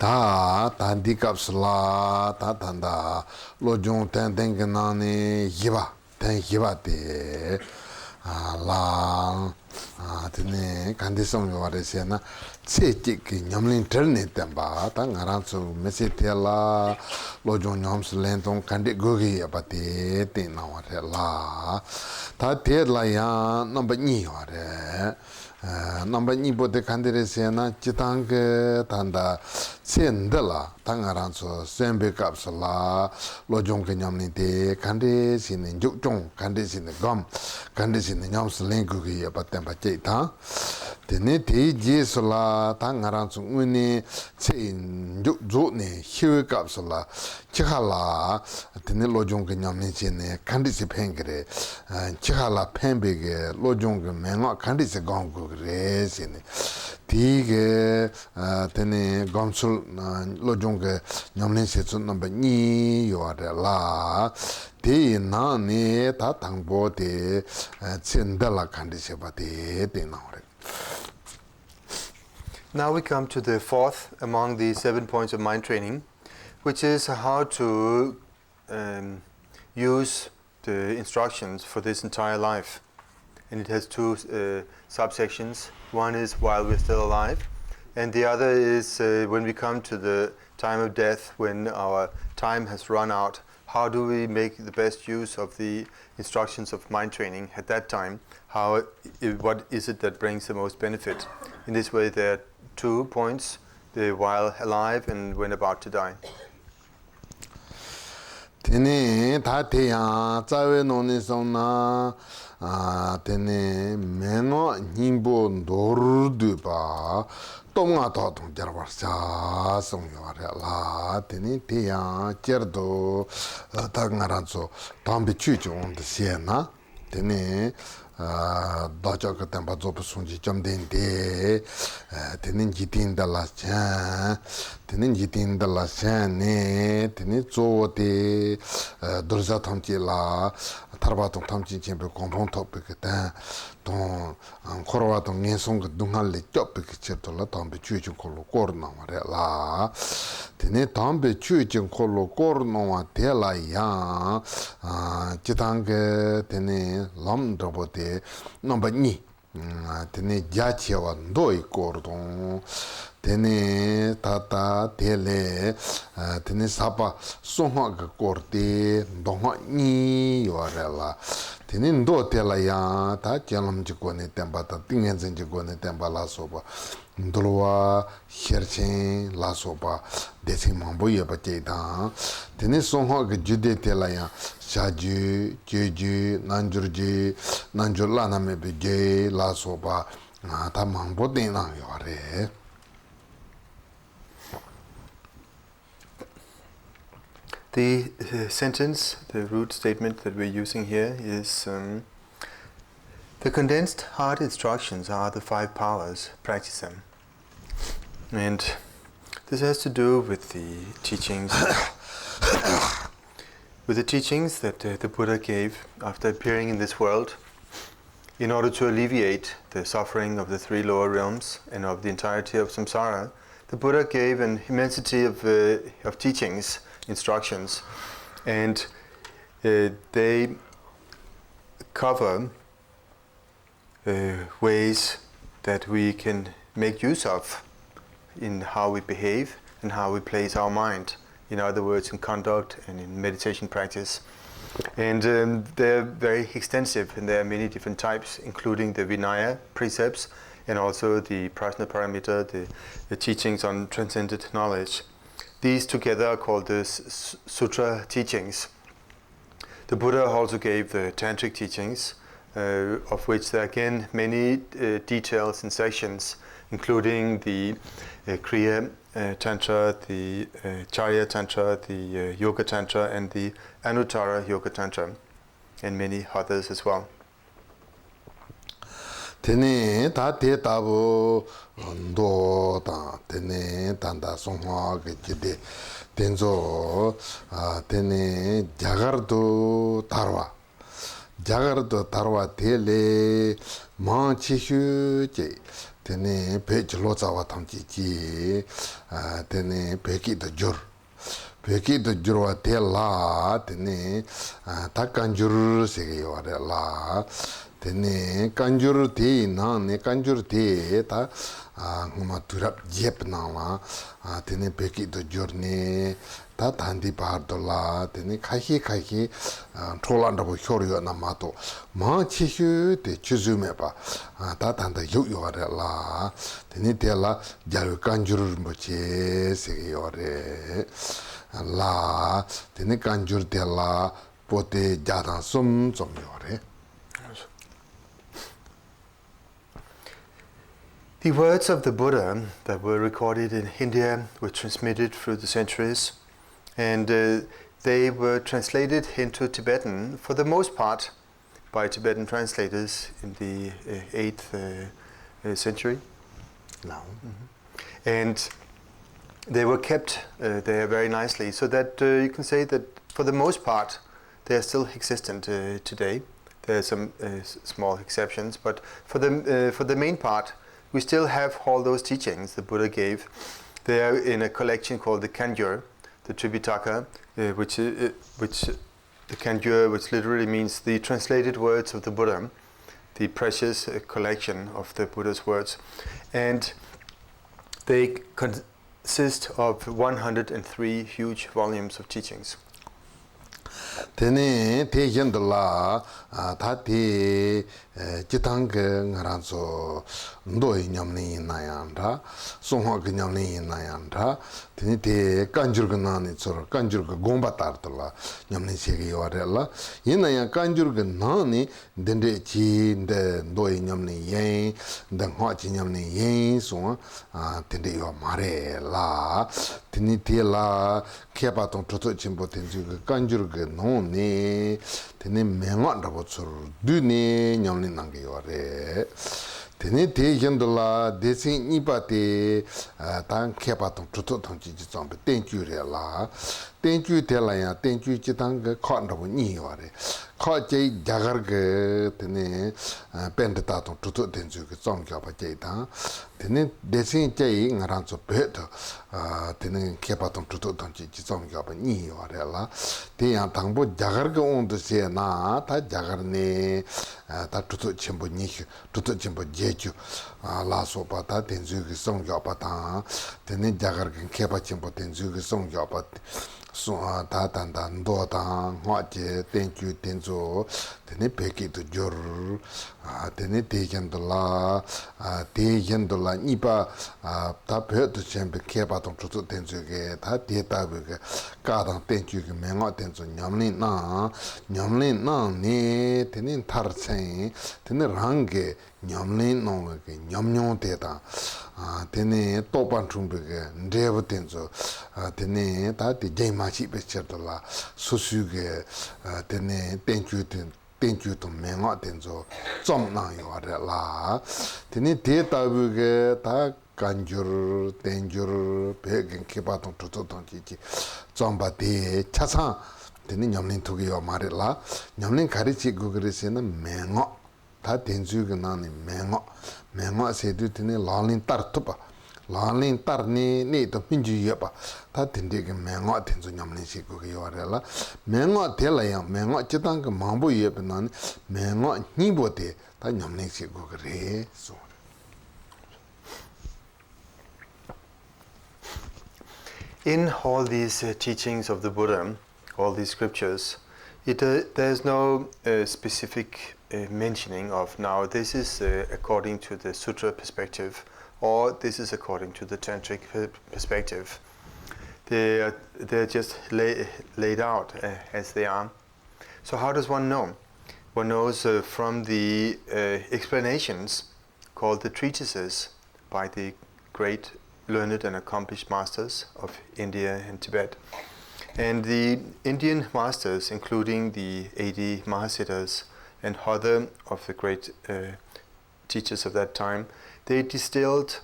다 단디 값라 다 단다 로종 땡땡근나니 기바 땡 기바데 라 드네 간디송 요아레시나 체틱 냠린 트르네 템바 당아란소 메시텔라 로종 냠스 렌동 간디 고기 아바테 테나와텔라 다 테라야 넘버 2 와레 넘버 2 보데 간데레시나 지탕게 단다 센들라 당아란소 셈베캅슬라 로종 냠린데 간데시네 죽종 간데시네 검 간데시네 냠스 렌고기 아바템 바체타 데네 데지슬라 당아란소 운니 체 죽조네 히웨캅슬라 치할라 데네 로종 냠린시네 간데시 팽그레 치할라 팽베게 로종 멘와 간데시 공고 그래시네 디게 테네 검술 로종게 냠린세츠 넘버 2 요아레라 디나네 다 당보데 첸달라 칸디세바데 데나오레. Now we come to the fourth among the 7 points of mind training, which is how to use the instructions for this entire life. And it has two subsections. One is while we're still alive, and the other is when we come to the time of death, when our time has run out. How do we make the best use of the instructions of mind training at that time? What is it that brings the most benefit? In this way, there are 2 points, the while alive and when about to die. 테네 다테야 자웨노니송나 테네 메노 님보 노르드바 똥아 더동 저버샤 송요아라 테네 테야 쩌르도 당가란소 담비 추종데 시에나 테네 다자가 템바 조부순지 좀 된데 테는 기틴달라차 테는 기틴달라차네 테네 조데 돌자 탐지라 타르바동 탐지 쳔베 공통 토픽다 돈 코로와동 년송 동할레 쩌베 쳔돌라 담베 추이중 콜로 코르나 말라 테네 담베 추이중 콜로 코르노와 텔라야 지당게 테네 람드보데 넘버 2 테네 자치와 도이 코르동 테네 타타 텔레 테네 사파 송화가 코르데 동화니 요아라 테네 도 텔라야 다 챤람지고네 템바타 띵엔젠지고네 템발라소바 ndolwa cherchen la soba desimam boye bacheida tene sonho ge jude telaya shaju jeju nanjurji nanjurla na me beje la soba ta mambo de na yore. The sentence, the root statement that we're using here is the condensed heart instructions are the 5 powers, practice them. And this has to do with the teachings that the Buddha gave after appearing in this world in order to alleviate the suffering of the 3 lower realms and of the entirety of samsara. The Buddha gave an immensity of teachings, instructions, and they cover ways that we can make use of in how we behave and how we place our mind, in other words, in conduct and in meditation practice. And they're very extensive, and there are many different types, including the Vinaya precepts and also the Prajna Paramita, the teachings on transcendent knowledge. These together are called the Sutra teachings. The Buddha also gave the Tantric teachings, of which there are again many details and sections, including the Kriya Tantra, the Charya Tantra, the Yoga Tantra, and the Anuttara Yoga Tantra, and many others as well. Tene ta te tabu ndo ta tene tanda songha ge jide tenzo tene jagardo tarwa tele ma chi shu che tene pech lo zawa tamchi chi tene peki da jur peki da jurwa te la tene ta kanjur sege yore la tene kanjur te na ne kanjur te ta nguma turap jep na la tene peki da jur ne 다 단디 바르돌라 되니 카히 톨란다고 효리가 남아도 마치슈 데 주즈메 다 단다 요요라라 되니 데라 자르 간주르 뭐지 세요레 라 되니 간주르 데라 포테 자다 좀 요레. The words of the Buddha that were recorded in India were transmitted through the centuries. And they were translated into Tibetan, for the most part, by Tibetan translators in the 8th century. Now. Mm-hmm. And they were kept there very nicely, so that you can say that for the most part, they are still existent today. There are some small exceptions, but for the main part, we still have all those teachings the Buddha gave. They are in a collection called the Kanjur, the Tripitaka, which the Kanjur, which literally means the translated words of the Buddha, the precious collection of the Buddha's words. And they consist of 103 huge volumes of teachings. Tene te yendla ta te jitang ngaranso ndoi nyamni nayanda songha nyamni nayanda tene te kanjur nani tsor kanjur gomba tartla nyamni segi yorela yinaya kanjur nani dende chi de ndoi nyamni yen de ngwa chi nyamni yen so tende yo mare la tene te la kepa tong toto chimbo tenju kanjur 노네 테네 맹완다고 두네 냠린 난게 요래 테네 대견들라 대신 이바데 단 케바통 투투 통지지 좀 땡큐래라 땡큐 될라야 땡큐 지당 그 컨다고 니요래 커제 자거그 테네 벤드다통 투투 된주 그 좀겨봐 제다 테네 대신 제이 나란서 베도 테네 케바통 투투 통지지 좀겨봐 니요래라 대야 당보 자거그 온도세나 다 자거네 다 투투 첨부 니 투투 첨부 제주 라소바다 된주 그 좀겨봐다 테네 자거그 케바 첨부 된주 그 좀겨봐 다 단단도다 화제 땡큐 땡조 되네 베기도 저르 되네 대견들라 대견들라 이바 다 배도 쳔베 케바동 저도 땡조게 다 대답게 가당 땡큐게 맹어 땡조 냠린나 네 되네 타르생 되네 랑게 냠린노게 냠뇽데다 되네 또반 중베게 ndrevo 땡조 되네 다디 제마시 베쳐들라 수수게 되네 땡큐 또 맹어 땡조 좀 나요라 되네 대답게 다 간줄 땡줄 베겐 케바동 토토동지지 좀바데 차상 되네 냠린 두게요 말이라 냠린 가르치고 그래서는 맹어 다 땡주가 나니 맹어 세도 되네 라린 따르토바 라린 따르니 니도 민주여바 다 땡데게 맹어 땡주 냠린 시고 요래라 맹어 될라야 맹어 지당 그 망보여변은 맹어 니보데 다 냠린 시고 그래 소. In all these teachings of the Buddha, all these scriptures, there's no specific mentioning of now this is according to the sutra perspective or this is according to the tantric perspective. They're just laid out as they are. So how does one know? One knows from the explanations called the treatises by the great learned and accomplished masters of India and Tibet. And the Indian masters, including the 80 Mahasiddhas and other of the great teachers of that time, they distilled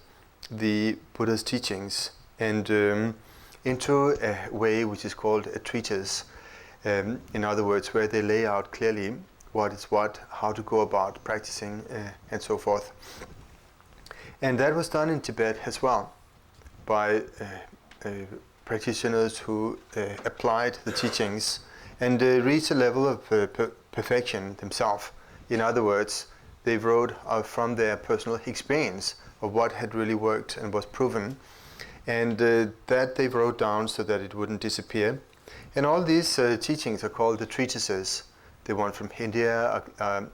the Buddha's teachings and into a way which is called a treatise. In other words, where they lay out clearly what is what, how to go about practicing, and so forth. And that was done in Tibet as well by practitioners who applied the teachings and reached a level of perfection themselves. In other words, they wrote out from their personal experience of what had really worked and was proven, and that they wrote down so that it wouldn't disappear. And all these teachings are called the treatises. The one from India are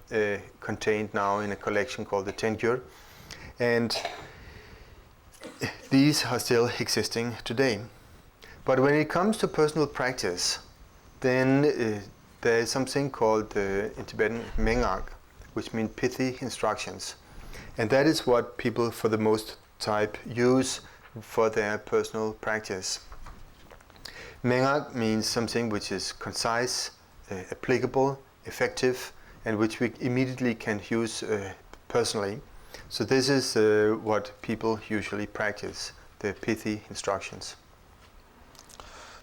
contained now in a collection called the Tengyur, and these are still existing today. But when it comes to personal practice, then there is something called in Tibetan Mengak, which means pithy instructions. And that is what people for the most type use for their personal practice. Mengak means something which is concise, applicable, effective, and which we immediately can use personally. So this is what people usually practice, the pithy instructions.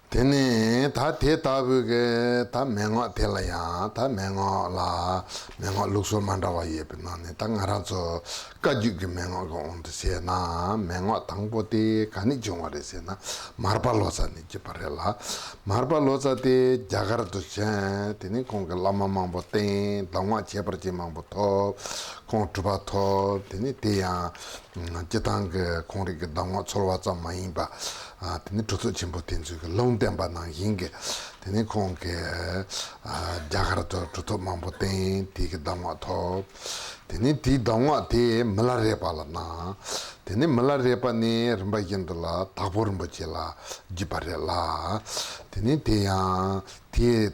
Tene ta te tabuge ta mengo telaya ta mengo la mengo lukso mandawa yebe nane ta ngarazo kajuge mengo go on se na mengo tangbo de kani jongwa de se na marpa losa ni jiparela marpa losa de jagara to chen tene kong lama mambo ten lama chepar che mambo to kong tuba to tene te ya jetang kong ri dangwa cholwa cha maimba tene tutu chimbo tenzu ke long tempa nang yinge tene kong ke jagara to tutu mambo ten ti ke dangwa to tene ti dangwa te mala repa la na tene mala repa ne rinpa yendo la thakpo rinpoche la jipare la tene te ya te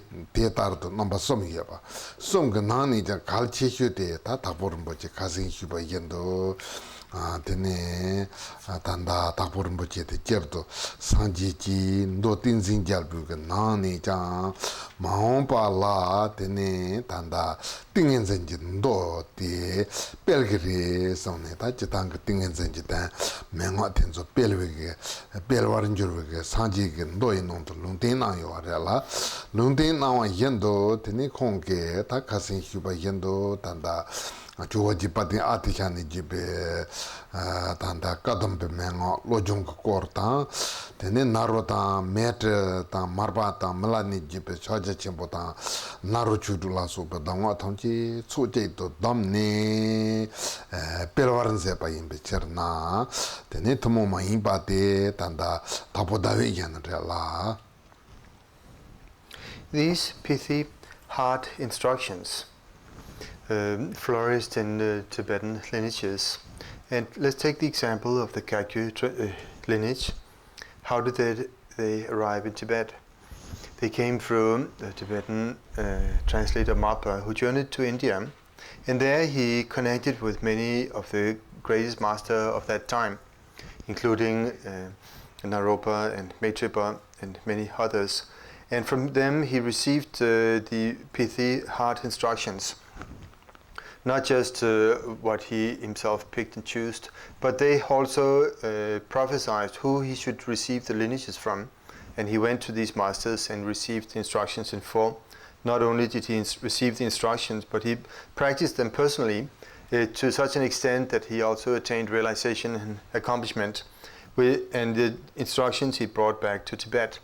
tar to namba som yeba som ke nani ja kal che shu te ta thakpo rinpoche kasing shu ba yendo tene tanda thakpo rinpoche te cherto sanji chi ndo tinzin jalbu ke nani ja maompa la tene tanda tingen zenji ndo te pelgiri somne ta jitang tingen zenji ten mengwa tenzo pelwege pelwarin jurwege sanji ke ndo inong to lungten na yo la lungten na wa yendo tene kongke ta kasin shuba yendo tanda chuwa jipati Atisha ni jibe tanda kadampe mengo lojong kor ta tene naro ta met ta marba ta malani jibe chaja chimbo ta naro chudu la sopa dangwa thamchi choje to damne pelwaran se pa yimbe cherna tene thamo ma yimba te tanda tapodawe yan la. These pithy hard instructions flourished in Tibetan lineages. And let's take the example of the Kagyu lineage. How did they arrive in Tibet? They came through the Tibetan translator Mapa, who journeyed to India, and there he connected with many of the greatest masters of that time, including Naropa and Maitrapa and many others. And from them he received the pithy hard instructions. Not just what he himself picked and chose, but they also prophesied who he should receive the lineages from. And he went to these masters and received the instructions in full. Not only did he receive the instructions, but he practiced them personally to such an extent that he also attained realization and accomplishment. And the instructions he brought back to Tibet.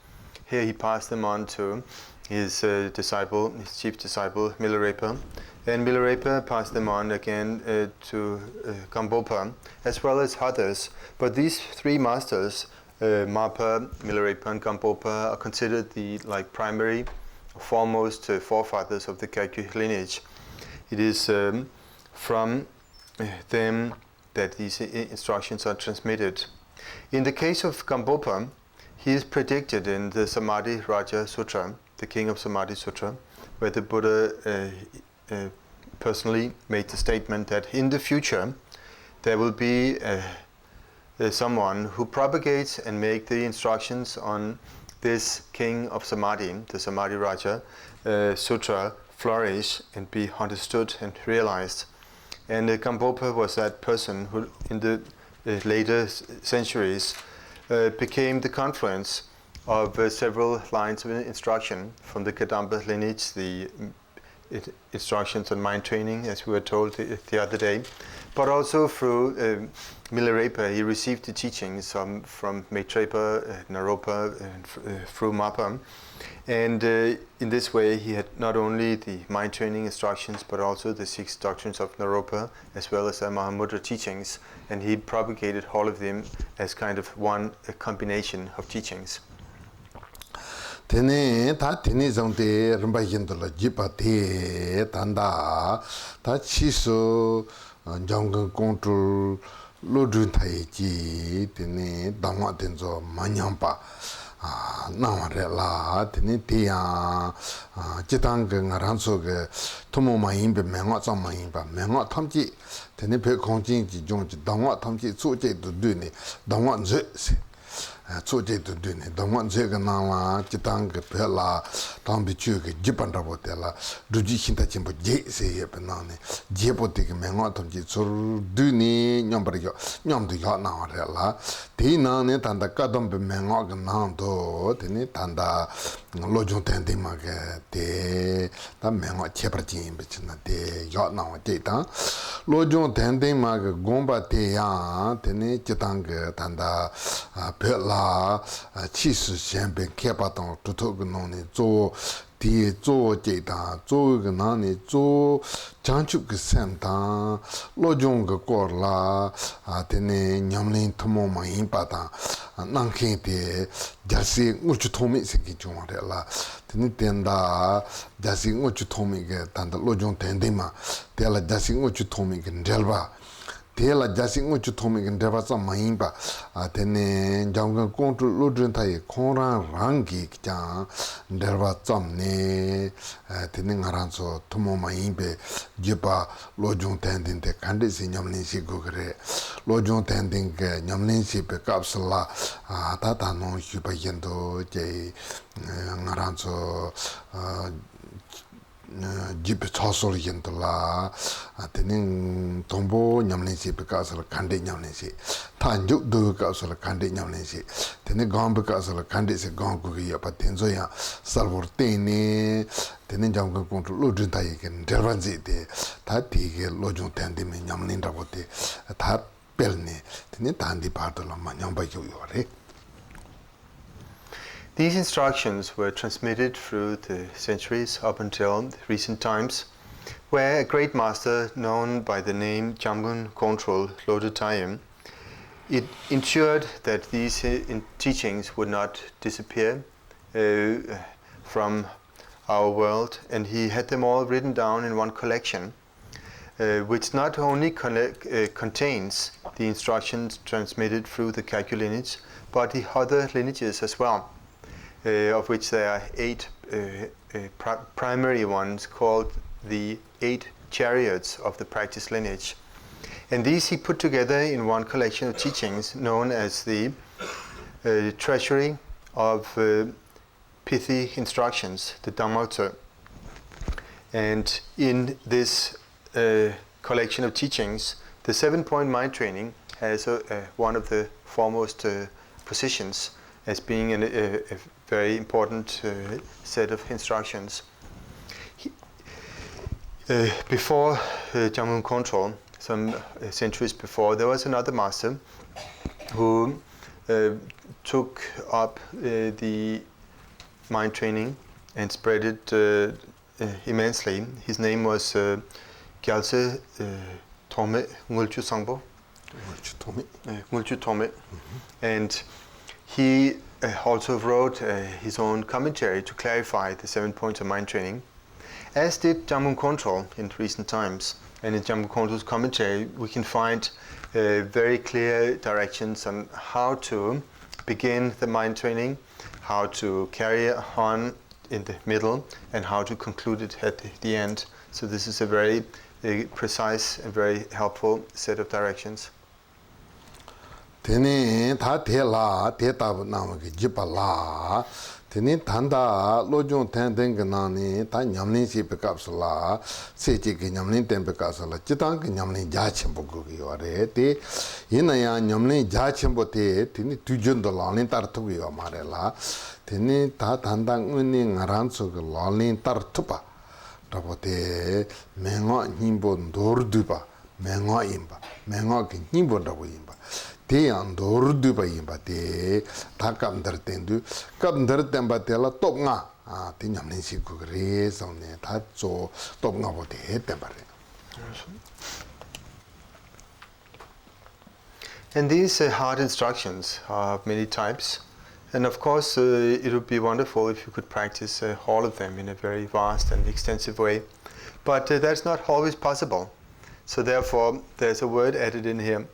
Here he passed them on to his disciple, his chief disciple, Milarepa. And Milarepa passed them on again to Gampopa, as well as others. But these three masters, Mapa, Milarepa, and Gampopa, are considered the primary, foremost forefathers of the Kagyu lineage. It is from them that these instructions are transmitted. In the case of Gampopa, he is predicted in the Samadhi Raja Sutra, the King of Samadhi Sutra, where the Buddha personally made the statement that in the future there will be someone who propagates and make the instructions on this King of Samadhi, the Samadhi Raja Sutra, flourish and be understood and realized. And Gampopa was that person who in the later centuries became the confluence of several lines of instruction from the Kadamba lineage, the instructions on mind training, as we were told the other day, but also through Milarepa. He received the teachings from Maitreya, Naropa, and through Mappa. And in this way, he had not only the mind training instructions, but also the 6 doctrines of Naropa, as well as the Mahamudra teachings. And he propagated all of them as kind of one combination of teachings. Tene ta tene zangde rinpa la jipa te tanda ta chisu Jamgon Kongtrul Lodrö Thaye ji tene dhamma tenzo manyampa nama re la tene te ya jitang ngaranso ge tomo mayimbe menga zang mayimba menga tamji tene pe kongjing ji jongji dhamma tamji tsoje du du ne dhamma nze se tsoje du du ne dhamma nze ge nama jitang ge pe la tambi chu ge jipan rabo te la duji hinta chimbo je se ye pe na ne je po te ge menga tamji tsor du ne nyambar yo nyamdu yo na re la te na ne tanda kadam be menga ge na do te ne tanda lojong tende ma ge te ta menga chepra jin be china te yo na wa te ta lojong tende ma ge gomba te ya te ne jitang ge tanda pe la chi su shen be kepa tong tu to ge no ne zo di zo je da zo ge na ne zo chang chu ge sem da lo jong ge ko la te ne nyam lin tomo ma yin pa da nang khin de ja si ngu chu to mi se ki jong re la te ne ten da ja si ngu chu to mi ge dan da lo jong ten de ma te la ja si ngu chu to mi ge ndel ba Tela jasing uchu tomi kan dreba sa mayimba tene Jamgon Kongtrul Lodrö Thaye kongrang rangi kicang dreba tsamne tene ngaranso tomo mayimbe jipa lojong tendin te kandi si nyamlin si gugre lojong tendin ke nyamlin si pe kapsala tata non shupa yendo je ngaranso jipe chosol yendo la tene tombo nyamlin si pe kapsala kandi nyamlin si tanjuk do kapsala kandi nyamlin si tene gambe kapsala kandi si gambu ki yapa tenzo ya salvor tene tene Jamgon Kongtrul Lodrö Thaye ken dervan zi de ta tige lojong tende me nyamlin rabo de ta pelne tene tandi parto la manyamba yo re. These instructions were transmitted through the centuries up until recent times, where a great master known by the name Jamgon Kongtrul Lodrö Thaye, it ensured that these teachings would not disappear from our world, and he had them all written down in one collection, which not only contains the instructions transmitted through the Kagyu lineage, but the other lineages as well. Of which there are 8 primary ones called the 8 chariots of the practice lineage. And these he put together in one collection of teachings known as the treasury of pithy instructions, the Dhamma. And in this collection of teachings, the 7-point mind training has one of the foremost positions as being a very important set of instructions. Before Jamgon Kongtrul, some centuries before, there was another master who took up the mind training and spread it immensely. His name was Gyaltse Tome Ngulchu Sangpo. Ngulchu Tome. And he also wrote his own commentary to clarify the 7 points of mind training, as did Jamgon Kongtrul in recent times. And in Jamgon Kongtrul's commentary, we can find very clear directions on how to begin the mind training, how to carry it on in the middle, and how to conclude it at the end. So this is a very precise and very helpful set of directions. Tene ta te la te tab nam ge jipa la tene tanda lojong ten den ge na ni ta nyamlin si pe kap la se ji ge nyamlin ten pe kap la jitang ge nyamlin ja chen bo ge yo re te yin ya nyamlin ja chen bo te tene tu jun do la lin tar tu yo ma re la tene ta tanda ngun ni ngaran so ge la lin tar tu pa rabote menga nimbo ndorduba menga imba menga ki nimbo rabo imba te ndorduba imba te takam tendu kam temba tela topnga te nyamne siku re sone ta so topnga bote temba re. And these hard instructions are of many types. And of course, it would be wonderful if you could practice all of them in a very vast and extensive way. But that's not always possible. So therefore, there's a word added in here,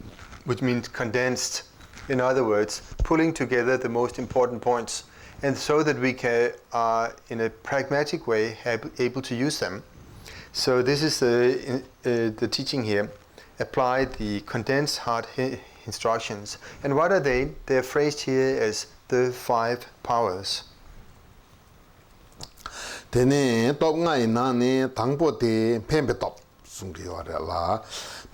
which means condensed. In other words, pulling together the most important points, and so that we can, in a pragmatic way, able to use them. So this is the teaching here. Apply the condensed hard instructions. And what are they? They're phrased here as the 5 powers. Tene top ngai na ne tangpo te pembe top sungri ware la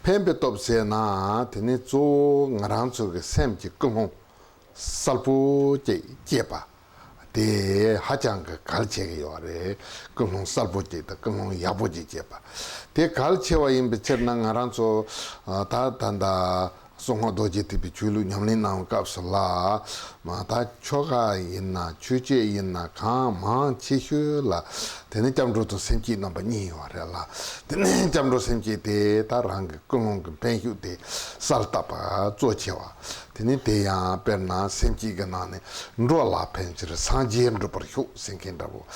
pembe top se na tene zo ngarang zo ge sem ji gong salpu je jeba de hajang ge galche ge ware gong salpu je da gong yabu je jeba de galche wa im be cher na ngarang zo ta tanda 송호 도지티비 줄루 냠린 나온 값을라 마다 초가 있나 주제 있나 가만 지휴라 되는 점으로도 생기 넘버 니 와라라 되는 점으로 생기 대 다른 그 공공 뱅휴대 살다바 조치와 되는 대야 변나 생기가 나네 로라 펜지를 상지엠도 버휴 생긴다고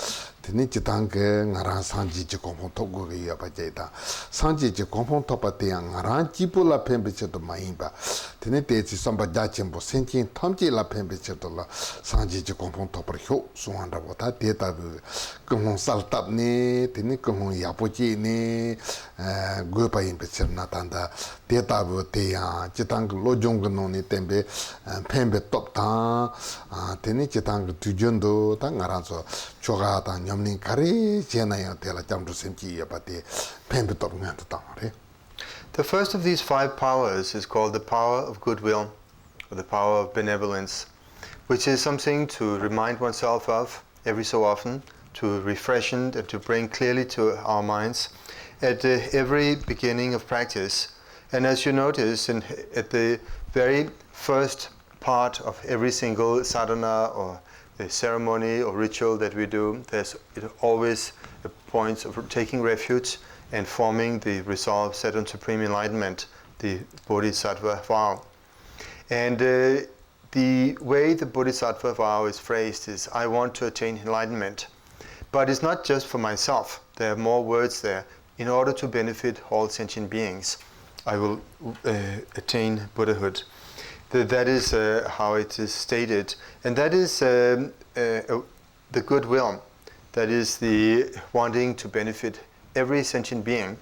되는 지당게 나라 상지지 공통 토고게 야바제다 상지지 공통 토바대야 나라 지불라 펜비체도 마인바 되는 대지 선바 자침보 생긴 탐지라 펜비체도라 상지지 공통 토버휴 수한다고 다 대답을 공공 살답네 되는 공공 야보지네 고바인 베체나 단다 대답을 대야 지당 로종근노니 템베 펜베 톱다 되는 지당 두전도 당가라서 조가다 냠린 가리 제나야 될라 잠도 semji 야바데 펜베 톱면도 당are. The first of these 5 powers is called the power of goodwill, or the power of benevolence, which is something to remind oneself of every so often, to refresh and to bring clearly to our minds at every beginning of practice. And as you notice, at the very first part of every single sadhana or the ceremony or ritual that we do, there's always a point of taking refuge and forming the resolve set on supreme enlightenment, the bodhisattva vow. And the way the bodhisattva vow is phrased is, I want to attain enlightenment. But it's not just for myself. There are more words there. In order to benefit all sentient beings, I will attain Buddhahood. That is how it is stated. And that is the goodwill. That is the wanting to benefit every sentient being.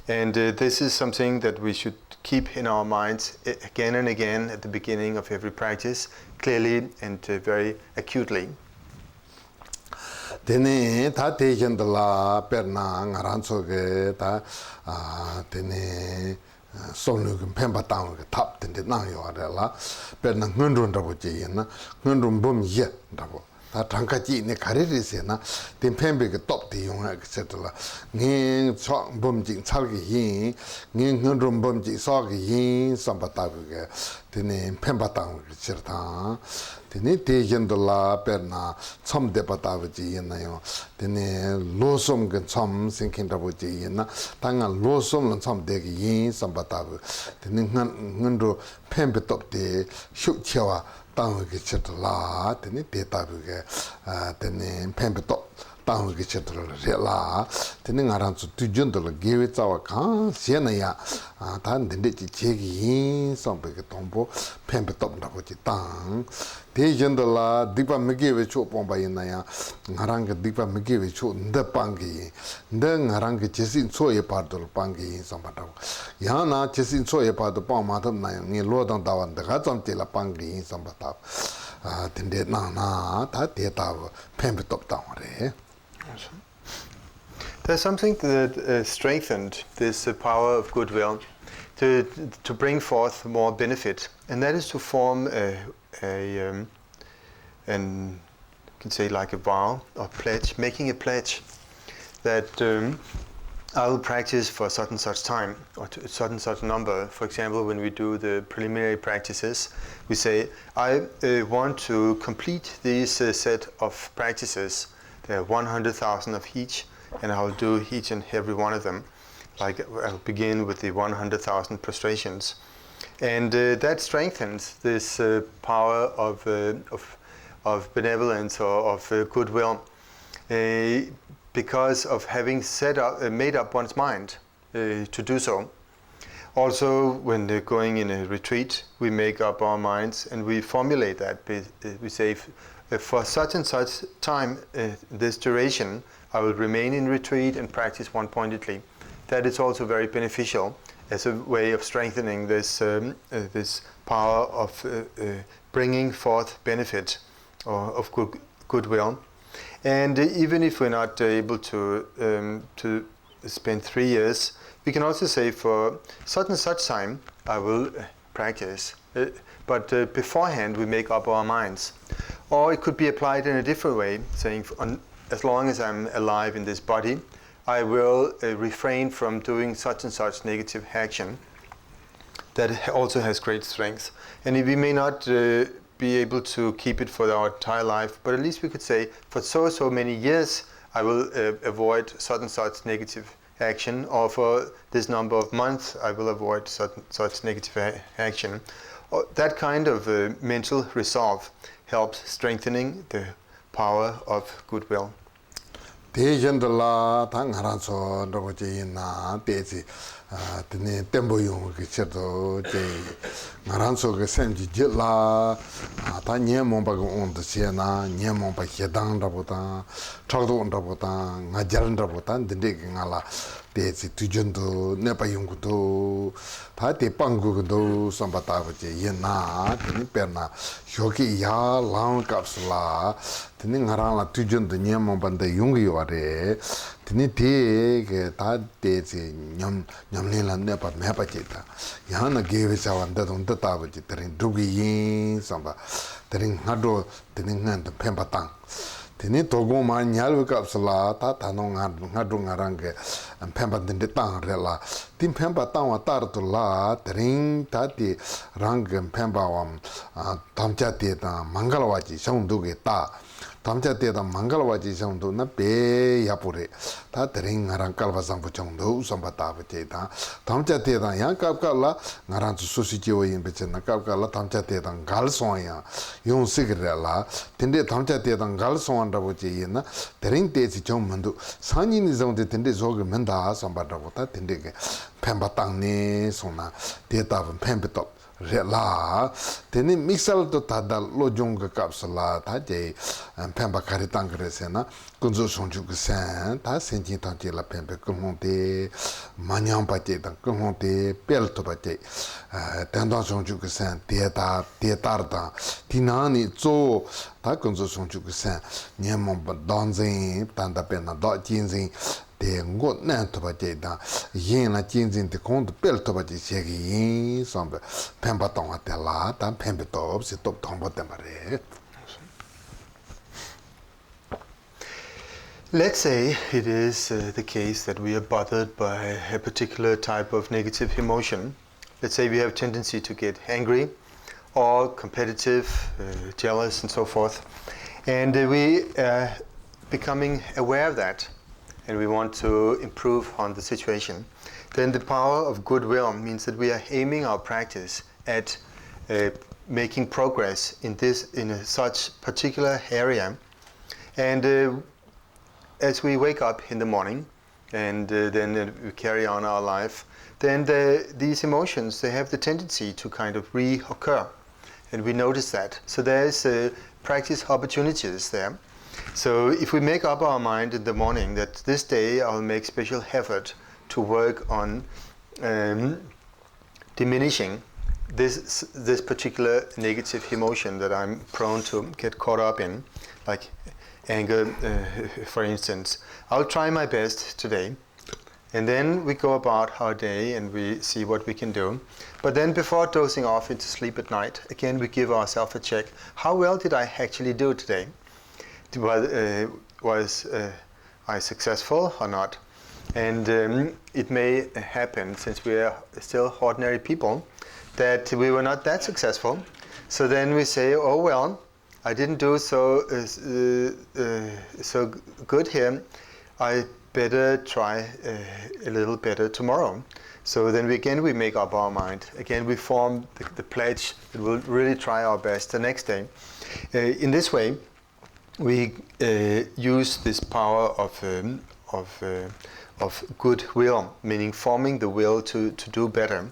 And this is something that we should keep in our minds again and again at the beginning of every practice, clearly and very acutely. Tene ta tejendola perna ngaransoge ta tene somnugum pemba tang tap tende nang yo arela perna ngundrun rabo je na ngundrun bom ye rabo ta tangkaji ne kariri se na ten pembe ge top de yong ha setla ngi cho bom jing chal ge yin ngi ngundrun bom ji so ge yin sambata ge tene pemba tang ge cherta tene tejendola perna chom de pataji na yo tene losom ge chom sinkin rabo je na tanga losom lan chom de ge yin sambata tene ngundro pembe top de shu chewa 땅을 쳤더라 되네 대답이게 되네 펜부터 땅을 쳤더라 되네 나란수 뒤전들 계획자와 가 세나야 단데 제기 선배게 동보 펜부터라고 땅 대전들라 디바 메게베 초pom바이나야 나랑게 디바 메게베 초 ndpangi 나랑게 제신 초에 파들 pangi 선바다고 야나 제신 초에 파도 빵마도 나요 니 로당 다완다가 점텔라 pangi 선바다 근데 나나 다 대답 펜부터 땅으로 There's something that strengthened this power of goodwill to bring forth more benefit, and that is to form you can say like a vow or pledge, making a pledge that I will practice for such and such time, or to such and such number. For example, when we do the preliminary practices, we say, I want to complete this set of practices. There are 100,000 of each, and I'll do each and every one of them. Like I'll begin with the 100,000 prostrations. And that strengthens this power of benevolence or of goodwill. Because of having made up one's mind to do so. Also, when going in a retreat, we make up our minds and we formulate that. We say, for such and such time, this duration, I will remain in retreat and practice one-pointedly. That is also very beneficial as a way of strengthening this power of bringing forth benefit or of goodwill. And even if we're not able to spend 3 years, we can also say for such and such time I will practice. But beforehand we make up our minds. Or it could be applied in a different way, saying as long as I'm alive in this body, I will refrain from doing such and such negative action. That also has great strength. And we may not be able to keep it for our entire life, but at least we could say for so many years I will avoid such and such negative action, or for this number of months I will avoid such negative action. That kind of mental resolve helps strengthening the power of goodwill. 대전들라 당하란서 로고지나 대지 드네 템보용 그쳐도 제 나란서 그 샘지 질라 다 녀몽바고 온드시나 녀몽바 해당다보다 저도 온다보다 나자른다보다 근데가라 대지 두전도 내바용도 다 대빵고도 선바다버지 예나 드네 빼나 쇼기야 라운갑슬라 드네 나랑라 두전도 녀몽반데 용기 와래 드네 대게 다 대지 냠내라 내바 매바지다 야나 게베사완다 돈다바지 드린 두기인 선바 드린 하도 드린 난도 펜바땅 드네 도고만 냐르갑슬라 다 하동하랑게 펜바든데 땅레라 딘 펜바땅와 따르돌라 드린 다디 랑금 펜바완 담자데다 망갈와지 성두게 따 담자데다 망갈와지 성도 나베 야포레 다 드린 나랑 깔바상부 정도 선바다베다 담자데다 양갑깔라 나랑 수수지오인 베체나 갑깔라 담자데다 갈송야 용식레라 딘데 담자데다 갈송한다보지이나 드린 데지 정문도 산인이 정도 딘데 조금면다 선바다보다 딘데게 펜바땅네 소나 데이터는 펜베톱 레라 데니 믹살도 다다 로종가 값슬라 다제 펜바카리 땅그레세나 군조 송주그산 다 센진 땅제라 펜베 금홍데 마냥바제다 금홍데 벨토바제 단단 송주그산 데타르다 디나니 조다 군조 송주그산 녀몽바 단진 단다페나 다진진 대고 난토바제다 예나 진진데 콘도 벨토바제 세기 sombe 펜바똥아 tel라 단 펜베도 없이 또 통보때 말에. Let's say it is the case that we are bothered by a particular type of negative emotion. Let's say we have a tendency to get angry or competitive, jealous and so forth. And we are becoming aware of that. And we want to improve on the situation, then the power of goodwill means that we are aiming our practice at making progress in such particular area. And as we wake up in the morning and then we carry on our life, then these emotions, they have the tendency to kind of reoccur. And we notice that. So there's practice opportunities there. So if we make up our mind in the morning that this day I'll make special effort to work on diminishing this particular negative emotion that I'm prone to get caught up in, like anger, for instance. I'll try my best today. And then we go about our day and we see what we can do. But then before dozing off into sleep at night, again we give ourselves a check. How well did I actually do today? Was I successful or not? And it may happen, since we are still ordinary people, that we were not that successful. So then we say, oh well, I didn't do so good here. I better try a little better tomorrow. So then we make up our mind. Again, we form the pledge that we'll really try our best the next day. In this way, we use this power of goodwill, meaning forming the will to do better.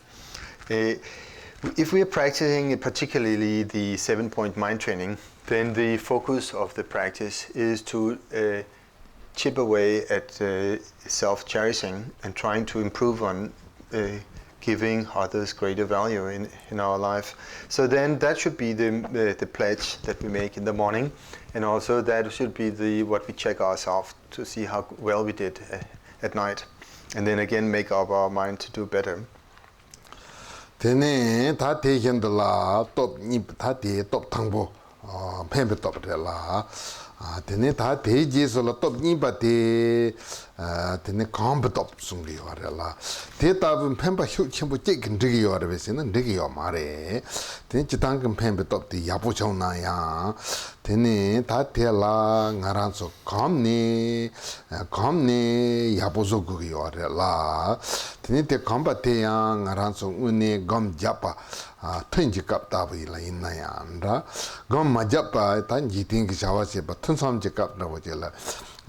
If we are practicing particularly the 7-point mind training, then the focus of the practice is to chip away at self-cherishing and trying to improve on giving others greater value in our life. So then that should be the pledge that we make in the morning, and also that should be what we check ourselves to see how well we did at night, and then again make up our mind to do better. Tene ta te la top ni ta te top thangbo pembe top de la tene ta te ji so la top ni ba te tene kamb top sung li wa la te ta pemba hyu chimbo che kin de yo de se na de yo ma re tene chi tang kin pembe top ti ya po chong na ya tene ta te la ngaran so kam ni ya po so gu yo de la tene te kamba te ya ngaran so une gam japa tenji kap ta bi la in na ya nda gam ma japa ta ji ting ki chawa se ba thun sam je kap na wo je la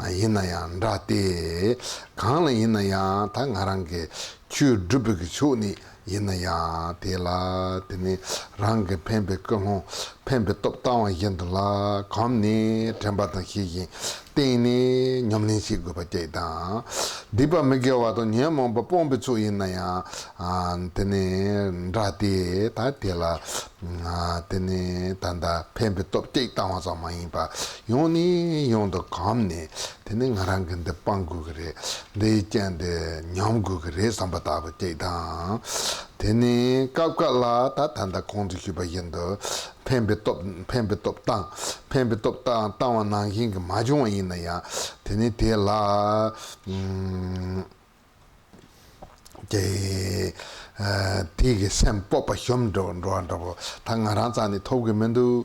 yin na ya nda te kan la yin na ya ta ngarang ke chu drup ki chu ni yin na ya te la tene rang ke pembe ko ho pembe top ta wa yin la kam ni temba ta hi yin tene nyom ni si go ba je da dipa me ge wa to nyam mo ba pom be chu yin na ya tene nda te ta te la tene tanda pembe top te ta wa sa ma yin ba yoni yon do kam ni tene ngarang gen de pang gu gre de chen de nyam gu gre sam ba ta ba je da tene kap ka la ta tanda kong ji ba yin do pembe top tang ta wa nang yin ge ma jong yin na ya tene te la 되게 샘뽀빠 힘도 로한다고 당하란자니 토게면도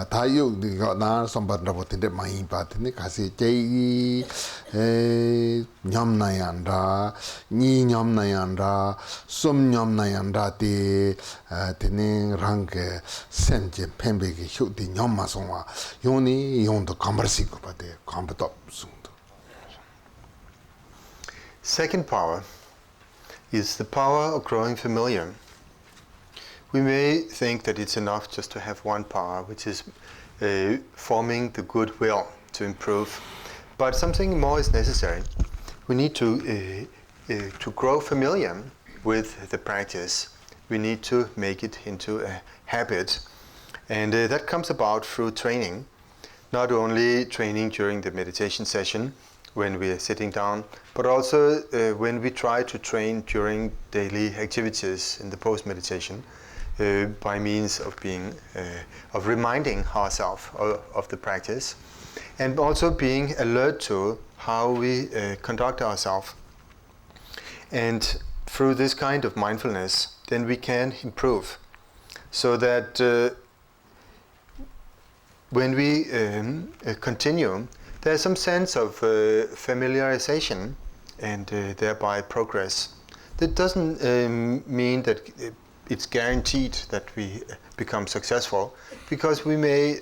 다육이가 나 선반다고 근데 많이 봤더니 가시 제이 냠나얀다 니 냠나얀다 솜 냠나얀다티 테닝 랑게 샘제 펜베기 휴디 냠마송와 요니 용도 감버시고 바데 감버도 숭도. Second power is the power of growing familiar. We may think that it's enough just to have one power, which is forming the goodwill to improve, but something more is necessary. We need to grow familiar with the practice. We need to make it into a habit, and that comes about through training, not only training during the meditation session, when we are sitting down, but also when we try to train during daily activities in the post-meditation by means of of reminding ourselves of the practice, and also being alert to how we conduct ourselves. And through this kind of mindfulness, then we can improve, so that when we continue, there's some sense of familiarization and thereby progress. That doesn't mean that it's guaranteed that we become successful, because we may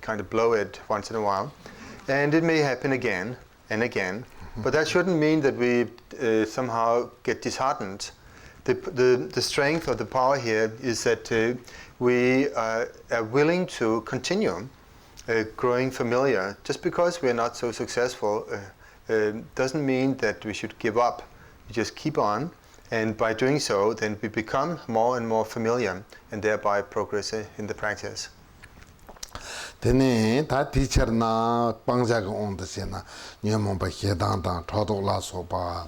kind of blow it once in a while, and it may happen again and again, but that shouldn't mean that we somehow get disheartened. The strength of the power here is that we are willing to continue growing familiar. Just because we're not so successful doesn't mean that we should give up. We just keep on, and by doing so, then we become more and more familiar, and thereby progress in the practice. Tene ta teacher na pangja go on the sena nyamon ba hedang dang thodo la so ba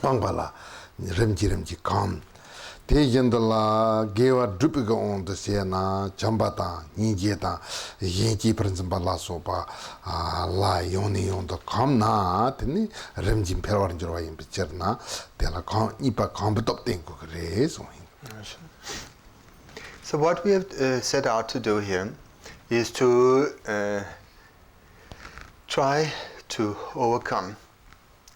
pangbala remji kam 대견들라 개와 드비가 온데 세나 잠바다 니제다 예지 프린스발라소바 라 요니온도 감나 되니 렘진 페로는 줄 와인 비처나 데라 컴 이파 컴부터 땡고 그래 So what we have set out to do here is to try to overcome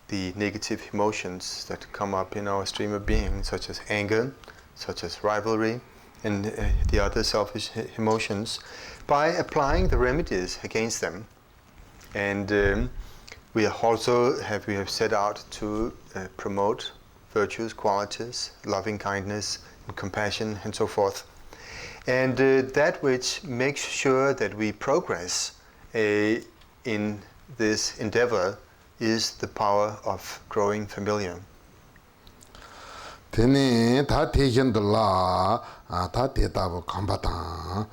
the negative emotions that come up in our stream of being, such as anger, such as rivalry, and the other selfish emotions, by applying the remedies against them. And we have set out to promote virtues, qualities, loving kindness, and compassion, and so forth. And that which makes sure that we progress in this endeavor is the power of growing familiar. Tene ta tejendola ta tetabu kambata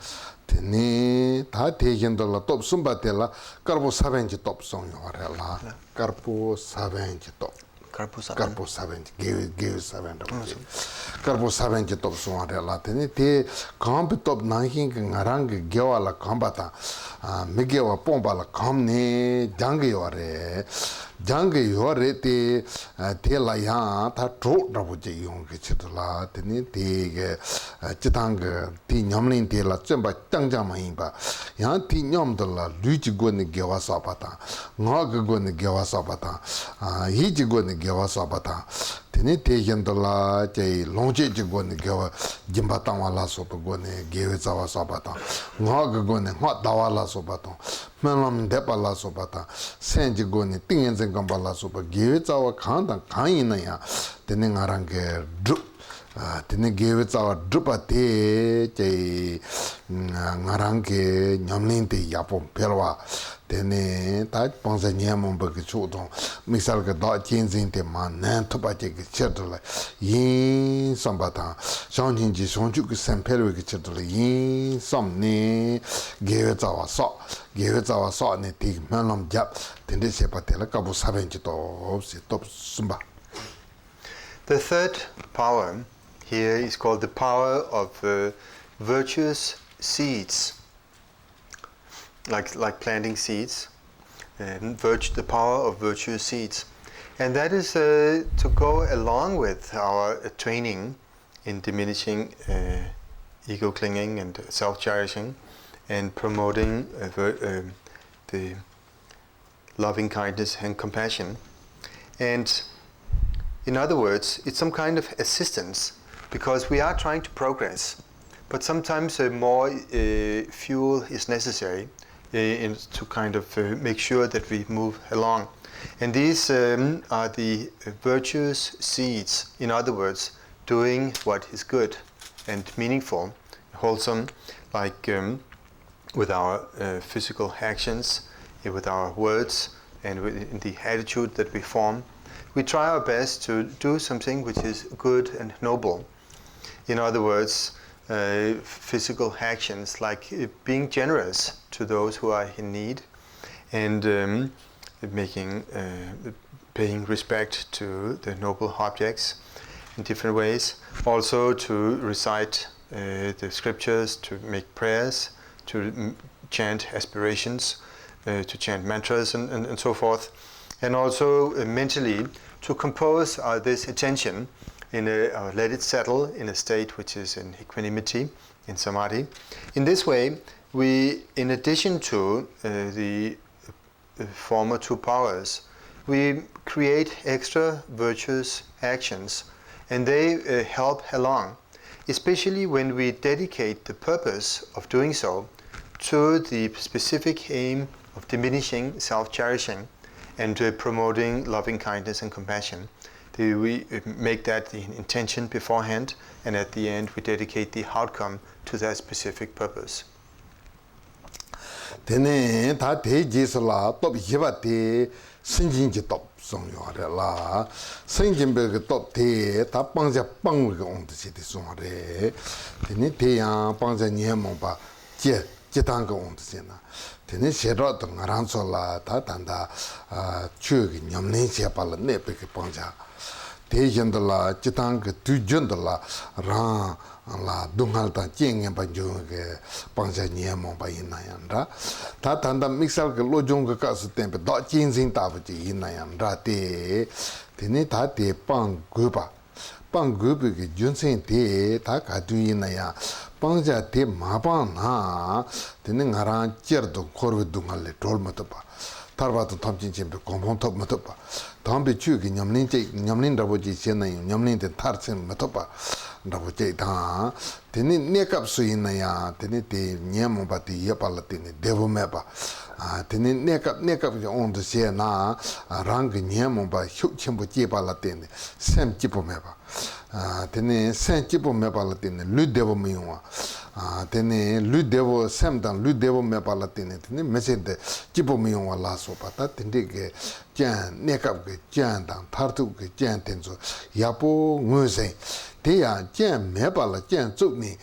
tene ta tejendola top sumbatela karbo sabenji top song yorela karbo sabenji top karbo sabenji give sabendo karbo sabenji top song yorela tene te kamp top nanging ngarang gewala kambata megewa pombala kamne jange yore jange yore te la ya ta tro rabu je yong ke chitla tene te chitang ti nyamlin te la chemba changjang ma yin ba ya ti nyam de la lu ji go ne gewa sa pa ta nga ge go ne gewa sa pa ta yi ji go ne gewa sa pa ta tene te yen de la je long je ji go ne gewa jimba tang wa la so go ne gewe za wa sa pa ta nga ge go ne nga da wa la so pa ta melom de pa la so pa ta sen ji go ne ting yen zen gam pa la so pa gewe za wa khan da khan yin na ya tene ngarang ge dru tene gewe za wa dru pa te je ngarang ge nyamlin te ya pom pelwa tene ta pangsa nyamon ba ge chu dong misal ge da chen zin te ma nan to pa je ge chetla yin sam ba ta shang jin ji shong ju ge san pelwe ge chetla yin sam ne gewe za wa so ne ti melom jap tende se pa te la ka bu sa ben ji to se top sumba. The third power here is called the power of virtuous seeds, like planting seeds, the power of virtuous seeds. And that is to go along with our training in diminishing ego clinging and self-cherishing and promoting the loving kindness and compassion. And in other words, it's some kind of assistance, because we are trying to progress, but sometimes more fuel is necessary to kind of make sure that we move along. And these are the virtuous seeds, in other words, doing what is good and meaningful, wholesome, like with our physical actions, with our words, and in the attitude that we form. We try our best to do something which is good and noble. In other words, physical actions like being generous to those who are in need, and paying respect to the noble objects in different ways. Also to recite the scriptures, to make prayers, to chant aspirations, to chant mantras and so forth. And also mentally to compose this attention, let it settle in a state which is in equanimity, in samadhi. In this way, we, in addition to the former two powers, we create extra virtuous actions, and they help along, especially when we dedicate the purpose of doing so to the specific aim of diminishing self-cherishing and promoting loving kindness and compassion. We make that the intention beforehand, and at the end we dedicate the outcome to that specific purpose. Tene ta te jisla top hiba te sinjin ji top song yore la sinjin be top te ta pangja pang ge on de de song re tene te ya pangja nye mo ba je tang ge on de na tene shero de ngaran so la ta tanda chu ge nyam ne che pa la ne be ge pangja 대전들라 지탕 두전들라 라 la dungal ta cheng ba jung ge pangsa nye mo ba yin na yan ra ta tan da mixal ge lo jung ge ka su tem pe da jin jin ta ba ji yin na yan ra te ni ta te pang gu ba ge jun sen te ta ka du yin na ya pangja te ma pa na te ni ngaran cher do khor we dungal le tol ma ta ba tarba to tham chin chin pe kompon top ma ta ba tham be chu ge nyamlin da bo ji chen na nyamlin te thar chen ma ta ba Raboche ta teni nekap suina ya teni te nyemo ba ti yapala teni devo meba teni nekap on de se na rang nyemo ba hyu chembo je ba la teni sem jipo meba teni sem jipo meba la teni lu devo miwa teni lu devo sem dan lu devo meba la teni mese de jipo miwa la so pa ta teni ge jan nekap ge jan dan tartu ge jan tenzo yapo nguse 대야 젠 매발라 젠 쪽니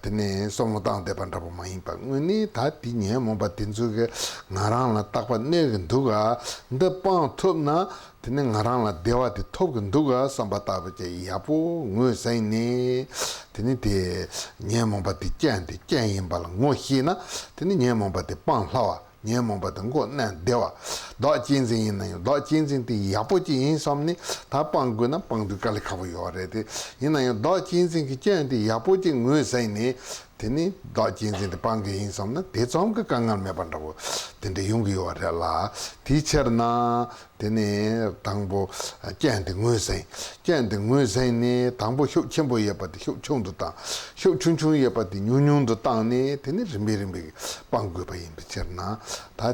드네 소모당 대반다고 많이 봐. 우니 다 디냐 뭐바 딘주게 나랑라 딱바 내근 누가 너빵 톱나 드네 나랑라 대와디 톱근 누가 삼바타베 야포 무사이니 드네 데 녀모바디 젠디 젠임발 모히나 드네 녀모바디 빵라와 nyemo badan go na dewa do jinjin na yo do jinjin ti yapo jin samni ta panggu na pangdu kali khabu yo re de ina yo do jinjin ki chen ti yapo jin ngwe sai ni teni do jinjin de pangge yin samna de chom ka kangal me ban ro tende yung yo re la teacher na teni tangbo chen de ngwe sai ni tangbo hyu chenbo ye ba de hyu chung du ta hyu chung chung ye ba de nyung du ta ni teni rimbi panggu ba yin teacher na The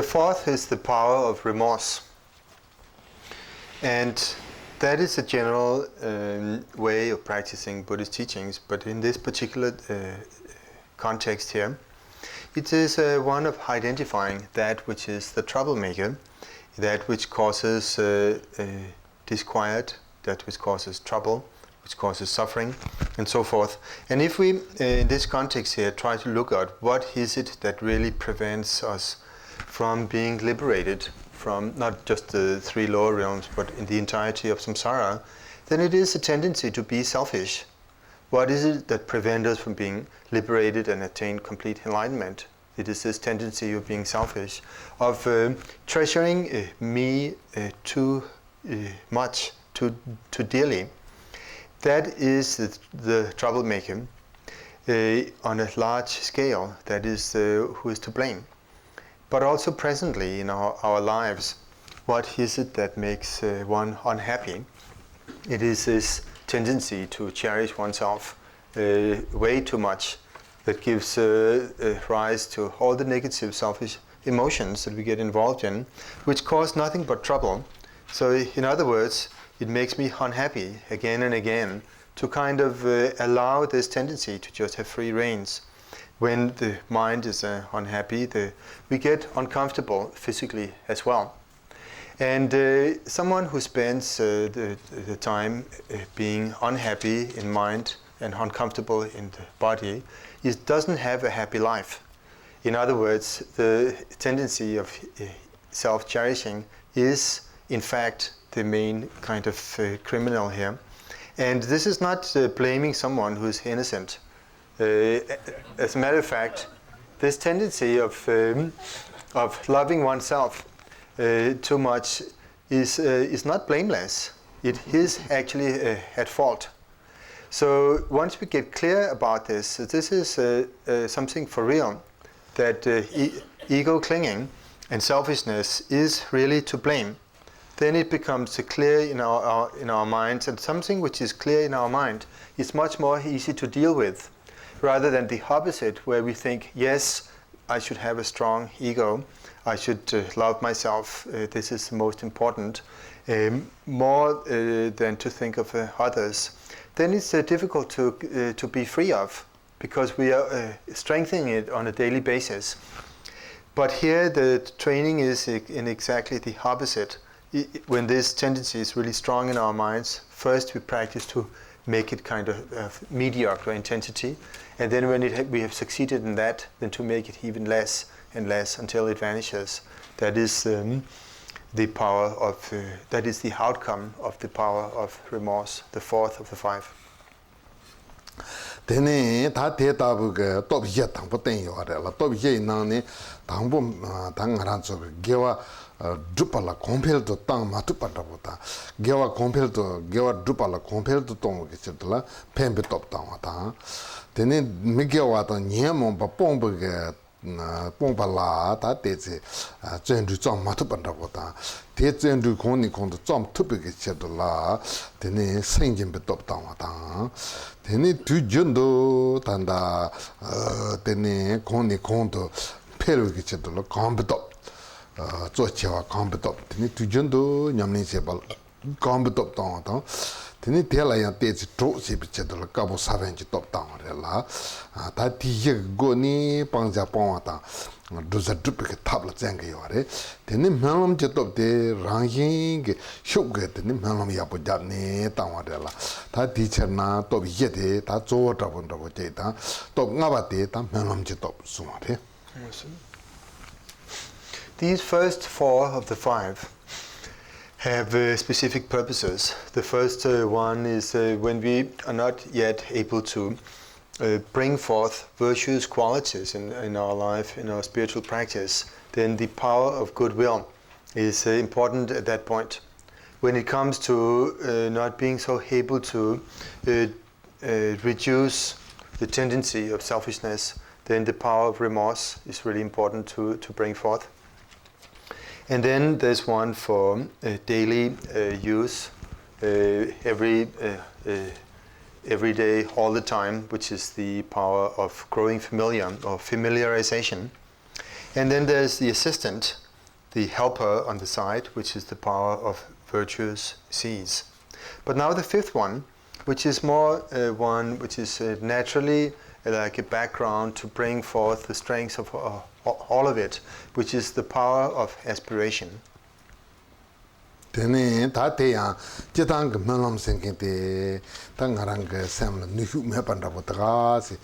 fourth is the power of remorse. And that is a general way of practicing Buddhist teachings, but in this particular context here, it is one of identifying that which is the troublemaker, that which causes disquiet, that which causes trouble, which causes suffering, and so forth. And if we, in this context here, try to look at what is it that really prevents us from being liberated from not just the three lower realms, but in the entirety of samsara, then it is a tendency to be selfish. What is it that prevents us from being liberated and attain complete enlightenment? It is this tendency of being selfish, of treasuring me too much, too dearly. That is the troublemaker on a large scale. That is who is to blame. But also presently in our lives, what is it that makes one unhappy? It is this tendency to cherish oneself way too much that gives rise to all the negative selfish emotions that we get involved in, which cause nothing but trouble. So in other words, it makes me unhappy again and again to kind of allow this tendency to just have free reins. When the mind is unhappy, we get uncomfortable physically as well. And someone who spends the time being unhappy in mind and uncomfortable in the body doesn't have a happy life. In other words, the tendency of self-cherishing is, in fact, the main kind of criminal here. And this is not blaming someone who is innocent. As a matter of fact, this tendency of loving oneself too much is not blameless. It is actually at fault. So once we get clear about this is something for real, that ego clinging and selfishness is really to blame. Then it becomes clear in our minds, and something which is clear in our mind is much more easy to deal with, rather than the opposite, where we think, yes, I should have a strong ego, I should love myself, this is the most important, more than to think of others. Then it's difficult to be free of, because we are strengthening it on a daily basis. But here the training is in exactly the opposite. When this tendency is really strong in our minds, first we practice to make it kind of mediocre intensity, and then when we have succeeded in that, then to make it even less and less until it vanishes. That is the power of, that is the outcome of the power of remorse, the fourth of the five. Tene ta te tabu ge top ye tang po ten yo re la top ye nang ne tang bo tang ran so gewa drupala compel to tang ma tu pa ta bota gewa compel to gewa drupala compel to tong ge chitla pen be top tang wa ta tene mi gewa ta nye mo ba pong bo ge pong pa la ta te che chen du chong ma tu pa ta bota te chen du kong ni kong to chom tu be ge chitla tene sing jin be top tang wa ta tene tu jundo tanda tene koni konto peru ki chedolo kambitop zo chewa kambitop tene tu jundo nyamni sebal kambitop tanga tanga tene tela yang tezi tro sepi chedolo kabo sabenji top tanga rela ta ti yek go ni pangja pangwa tanga doza drupi ke tabla zenga yore tene melam je top de ranging ke shok ge tene melam yapo jabne tangwa rela ta teacher na top yede ta zo tabon rabo je ta top ngaba de ta melam je top suma re. These first four of the five have specific purposes. The first one is when we are not yet able to bring forth virtuous qualities in our life, in our spiritual practice, then the power of goodwill is important at that point. When it comes to not being so able to reduce the tendency of selfishness, then the power of remorse is really important to bring forth. And then there's one for daily use, every day, all the time, which is the power of growing familiar or familiarization. And then there's the assistant, the helper on the side, which is the power of virtuous seeds. But now the fifth one, which is more one which is naturally like a background to bring forth the strengths of all of it, which is the power of aspiration. Tene ta te yang jitang ge melam sengke te tang arang ge sam la nu hu me pan da bo ta si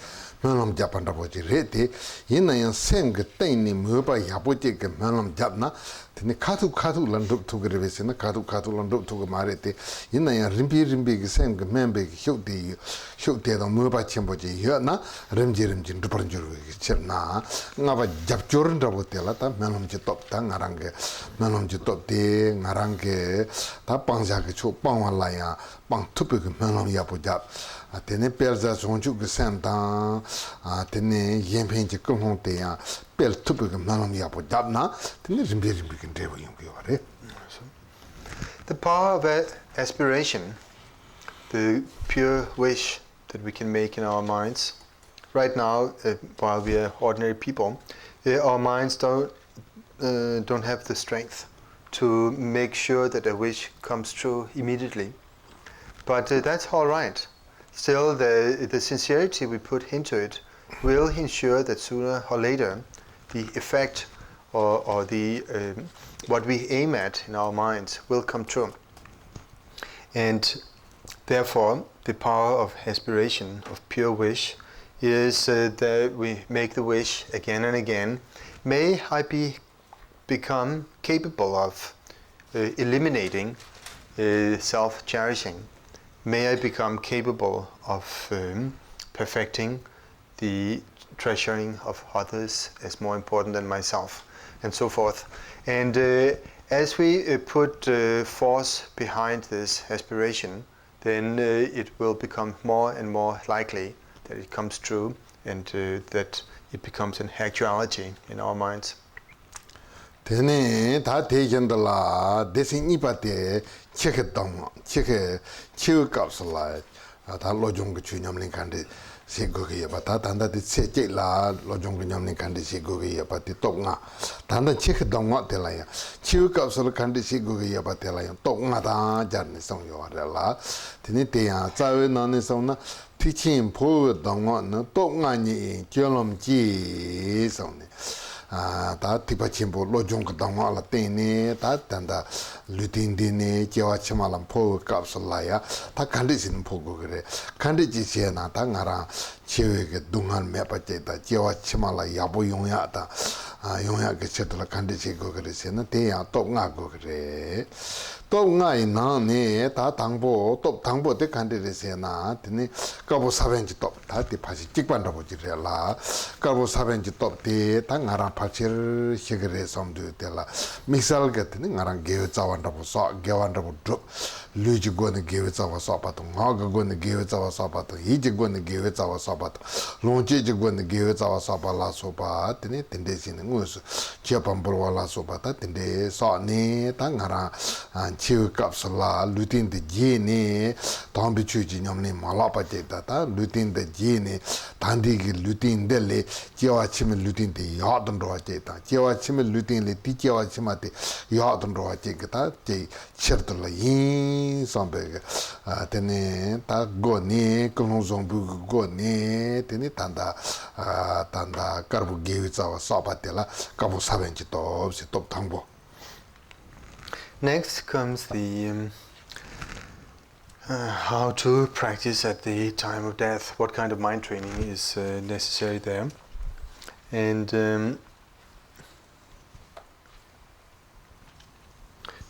melam ja pan da bo ji re te yin na yang sem ge ten ni me ba ya bo ji ge melam jap na tene khatu lan dup tu ge re se na khatu lan dup tu ge ma re te yin na yang rimpi ge sem ge mem be ge hyuk te da me ba chen bo ji yo na rim ji du par ju ge chen na nga ba jap chor da bo te la ta melam ji top ta ngarang ge melam ji top te ngarang ge ta pangja ge chu pangwa la ya pang tupe ge melam ya bo jap tene perza sonju ge sem ta tene yempen ji kong hong te ya pel tupe ge melam ya bo jap na tene rimbi ge de bo yong ge re. The power of aspiration, the pure wish that we can make in our minds. Right now, while we are ordinary people, our minds don't have the strength to make sure that a wish comes true immediately. But that's all right. Still, the sincerity we put into it will ensure that sooner or later the effect or the what we aim at in our minds will come true. And therefore, the power of aspiration, of pure wish, is that we make the wish again and again. May I become capable of eliminating self-cherishing. May I become capable of perfecting the treasuring of others as more important than myself, and so forth. And as we put force behind this aspiration, then it will become more and more likely that it comes true and that it becomes an actuality in our minds. Tene ta te jen da la desin ni pa te che dong che kapsula ta lo jong ge chu nyam ling kan de se go ge ba ta ta de che la lo jong ge nyam ling kan de se go ge ba ti tok nga ta da che dong wa te la ya chu kapsula kan de se go ge ba te la ya tok nga da jar ne song yo ra la tene te ya za we na ne song na ti chin po dong wa na tok nga ni je lom ji song ne 다 티바침보 로종가 당와라 때네 다 단다 루틴디네 제와치마람 포 갑슬라야 다 간디진 보고 그래 간디지세나 당아라 제외게 동안 매빠제다 제와치마라 야보용야다 용야 그 쳇들 간디지 그거리세나 대야 똑가 그래 똑가이 나네 다 당보 또 당보 때 간디리세나 드니 까보 사벤지 또 다디 파시 찍반다 보지래라 까보 사벤지 또때 당아라 파치를 시그레 섬도 때라 미살 같은 나랑 게어 자완다 보서 게완다 보드 루지고는 게어 자와서 봐도 나가고는 게어 자와서 봐도 이지고는 게어 자와서 봐도 롱지지고는 게어 자와서 봐라서 봐 드니 텐데시는 무슨 지어밤보라서 봐다 텐데 서니 당아라 chiu kapsula lutin de jini tambi chuji nyamni malapate ta lutin de jini tandi gi lutin de le jiwa chim lutin de yadon ro che ta jiwa chim lutin le ti jiwa chimate yadon ro che ta che chertla yin sambe tene ta goni kono zombu goni tene tanda karbu gewi zawa sapatela kabu sabenji to se top tangbo. Next comes the how to practice at the time of death. What kind of mind training is necessary there? And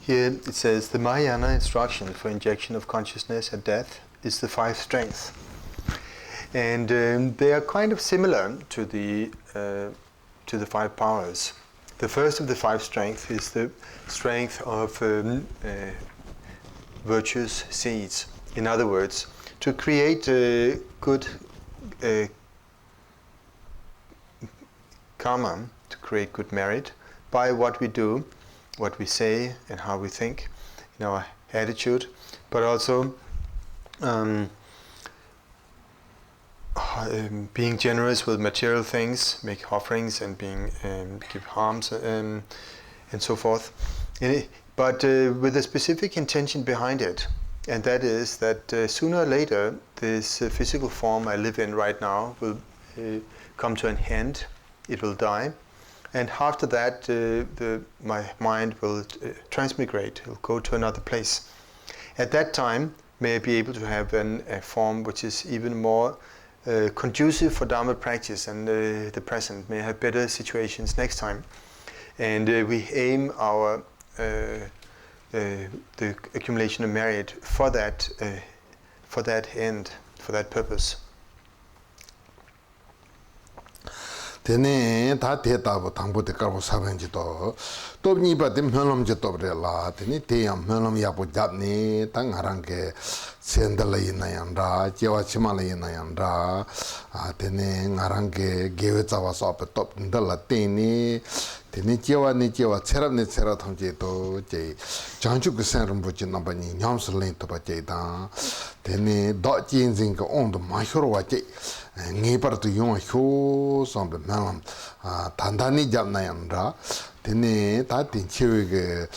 here it says the Mahayana instruction for injection of consciousness at death is the 5 strengths. And they are kind of similar to the 5 powers. The first of the 5 strengths is the strength of virtuous seeds. In other words, to create good karma, to create good merit by what we do, what we say, and how we think, in our attitude, but also being generous with material things, make offerings, and give alms and so forth, but with a specific intention behind it, and that is that sooner or later this physical form I live in right now will come to an end. It will die, and after that my mind will transmigrate. It will go to another place. At that time, may I be able to have a form which is even more conducive for Dharma practice and the present, may have better situations next time, and we aim our the accumulation of merit for that end, for that purpose. Tene ta te ta bo tangbo te karbo sabenji to top ni ba dem hölom je top re la tene te yam hölom ya bo jap ni tang harang ke sendala ina yanda jewa chimala ina yanda tene ngarang ke gewe chawa so pe top ndala tene tene jewa ni jewa cherap ni chera thomje to je janju ke sen rum bo chin na ba ni nyam slen to ba je da tene do jin jing ko on do ma hyor wa je ngi par tu yung hyo sambe malam 단단히 잡나yanra tene ta tin chewe ge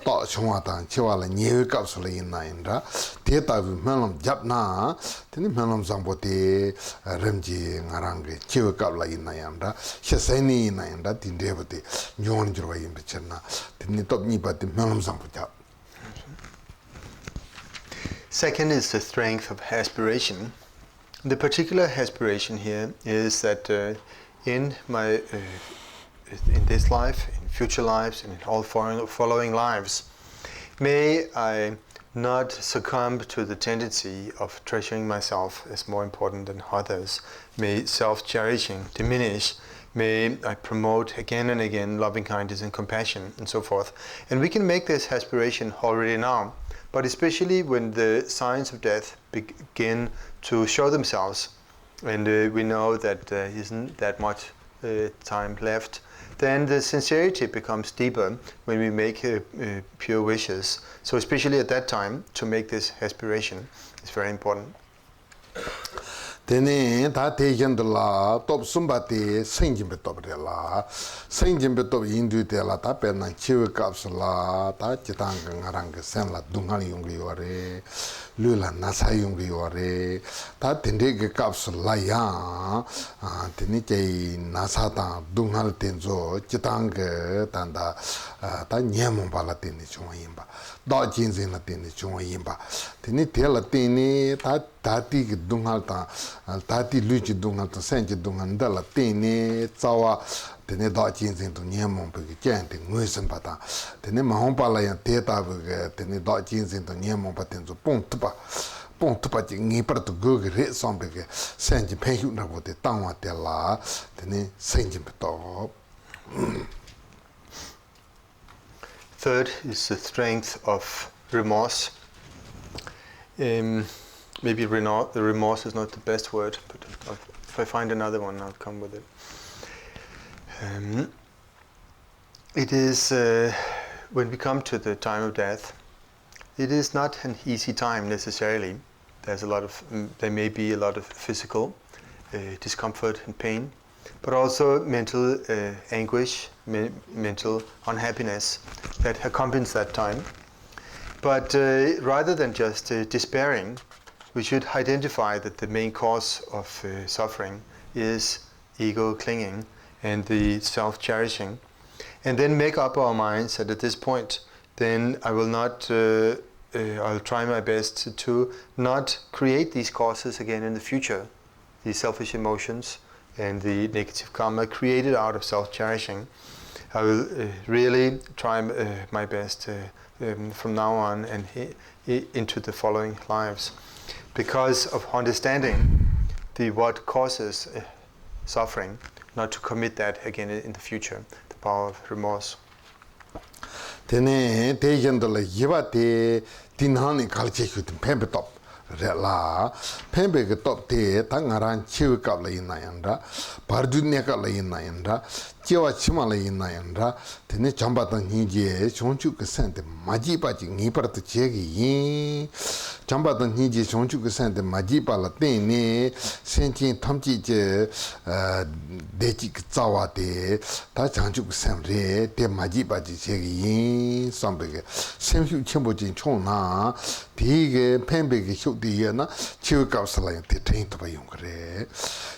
to chungwa tan chewa la nyewe kapsula innayanra te ta melam japna tene melam sambo te remji ngarang ge chewe kapla innayanra sheseni innayanra tin debate nyon jirwa yimbecherna tene top ni pa te melam sambo jap. Second is the strength of aspiration. The particular aspiration here is that in this life, in future lives, and in all following lives, may I not succumb to the tendency of treasuring myself as more important than others. May self-cherishing diminish. May I promote again and again loving kindness and compassion and so forth. And we can make this aspiration already now, but especially when the signs of death begin to show themselves, and we know that there isn't that much time left, then the sincerity becomes deeper when we make pure wishes. So especially at that time, to make this aspiration is very important. Tene ta tegendla top sumbati senjimbe top rela senjimbe top indu te la ta penna chiwe kapsula ta chitang ngarang sen la dungal yung yore lula nasa yung yore ta tende ge kapsula ya tene ke nasa ta dungal tenzo chitang tanda ta nyemon bala tene chungwa yimba da jinzin la tene chungwa yimba tene te la tene ta Tati Dungalta, Tati Luci Dungalta, Sanji Dungandala, Tene, Zawa, Tene Dodgins into Niamon, Picanting, Musen Pata, Tene Mahompala and Teta, Tene Dodgins into Niamon Patenzo, Pontupa. Ponto para ninguém para tu Google reação porque sente bem o nabo de tão até lá tem sente top. Third is the strength of remorse. Maybe the remorse is not the best word, but if I find another one, I'll come with it. It is when we come to the time of death. It is not an easy time necessarily. There may be a lot of physical discomfort and pain, but also mental anguish, mental unhappiness that accompanies that time. But rather than just despairing, we should identify that the main cause of suffering is ego clinging and the self-cherishing, and then make up our minds that at this point, then I will not. I'll try my best to not create these causes again in the future, these selfish emotions and the negative karma created out of self-cherishing. I will really try my best from now on and into the following lives, because of understanding what causes suffering, not to commit that again in the future, the power of remorse. Tene tegendala yibate tinhani kalcheku pembe top rela pembe ke top te tangaran chiu kap la inayanda pardunya ka la inayanda chiwa chima la inayanda tene chamba ta nije chonchu ke sente maji pa ji ngi par tu chegi yin chamba ta nije chonchu ke sente maji pa la tene senchin thamchi je dechi ke zawa de ta changchu ke semre te maji pa ji chegi yin sambe ke semhu chembo jin chona 디게 펜베게 효디야나 치우값을 때 트레인도 봐 용그래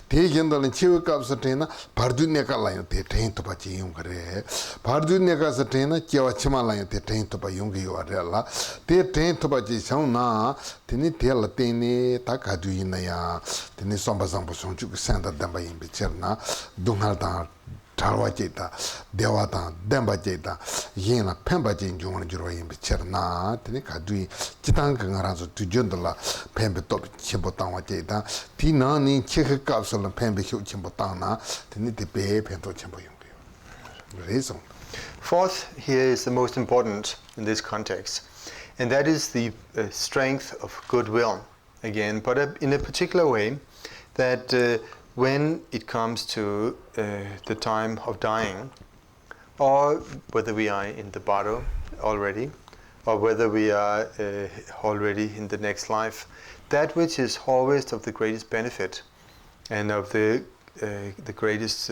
대견달은 치우값을 때나 바르드네가 라요 때 트레인도 봐 용그래 바르드네가서 때나 지와치말라요 때 트레인도 봐 용게요 알라 때 트레인도 봐 지상나 테니 텔라 테니 다 가두이나야 테니 som바상보 손주고 산다 담바 임비처나 동할다 잘와제다 대와다 담바제다 예나 펜바진 중원을 주로 임비처나 테니 가두이 지당강아라서 두전들라 펜베 또 쳔보당와제다 디나니 체크값을 펜베 효 쳔보당나 테니 데베 펜도 쳔보 용게요 그래서 Fourth here is the most important in this context, and that is the strength of goodwill again, but in a particular way that when it comes to the time of dying, or whether we are in the bardo already, or whether we are already in the next life, that which is always of the greatest benefit and of the greatest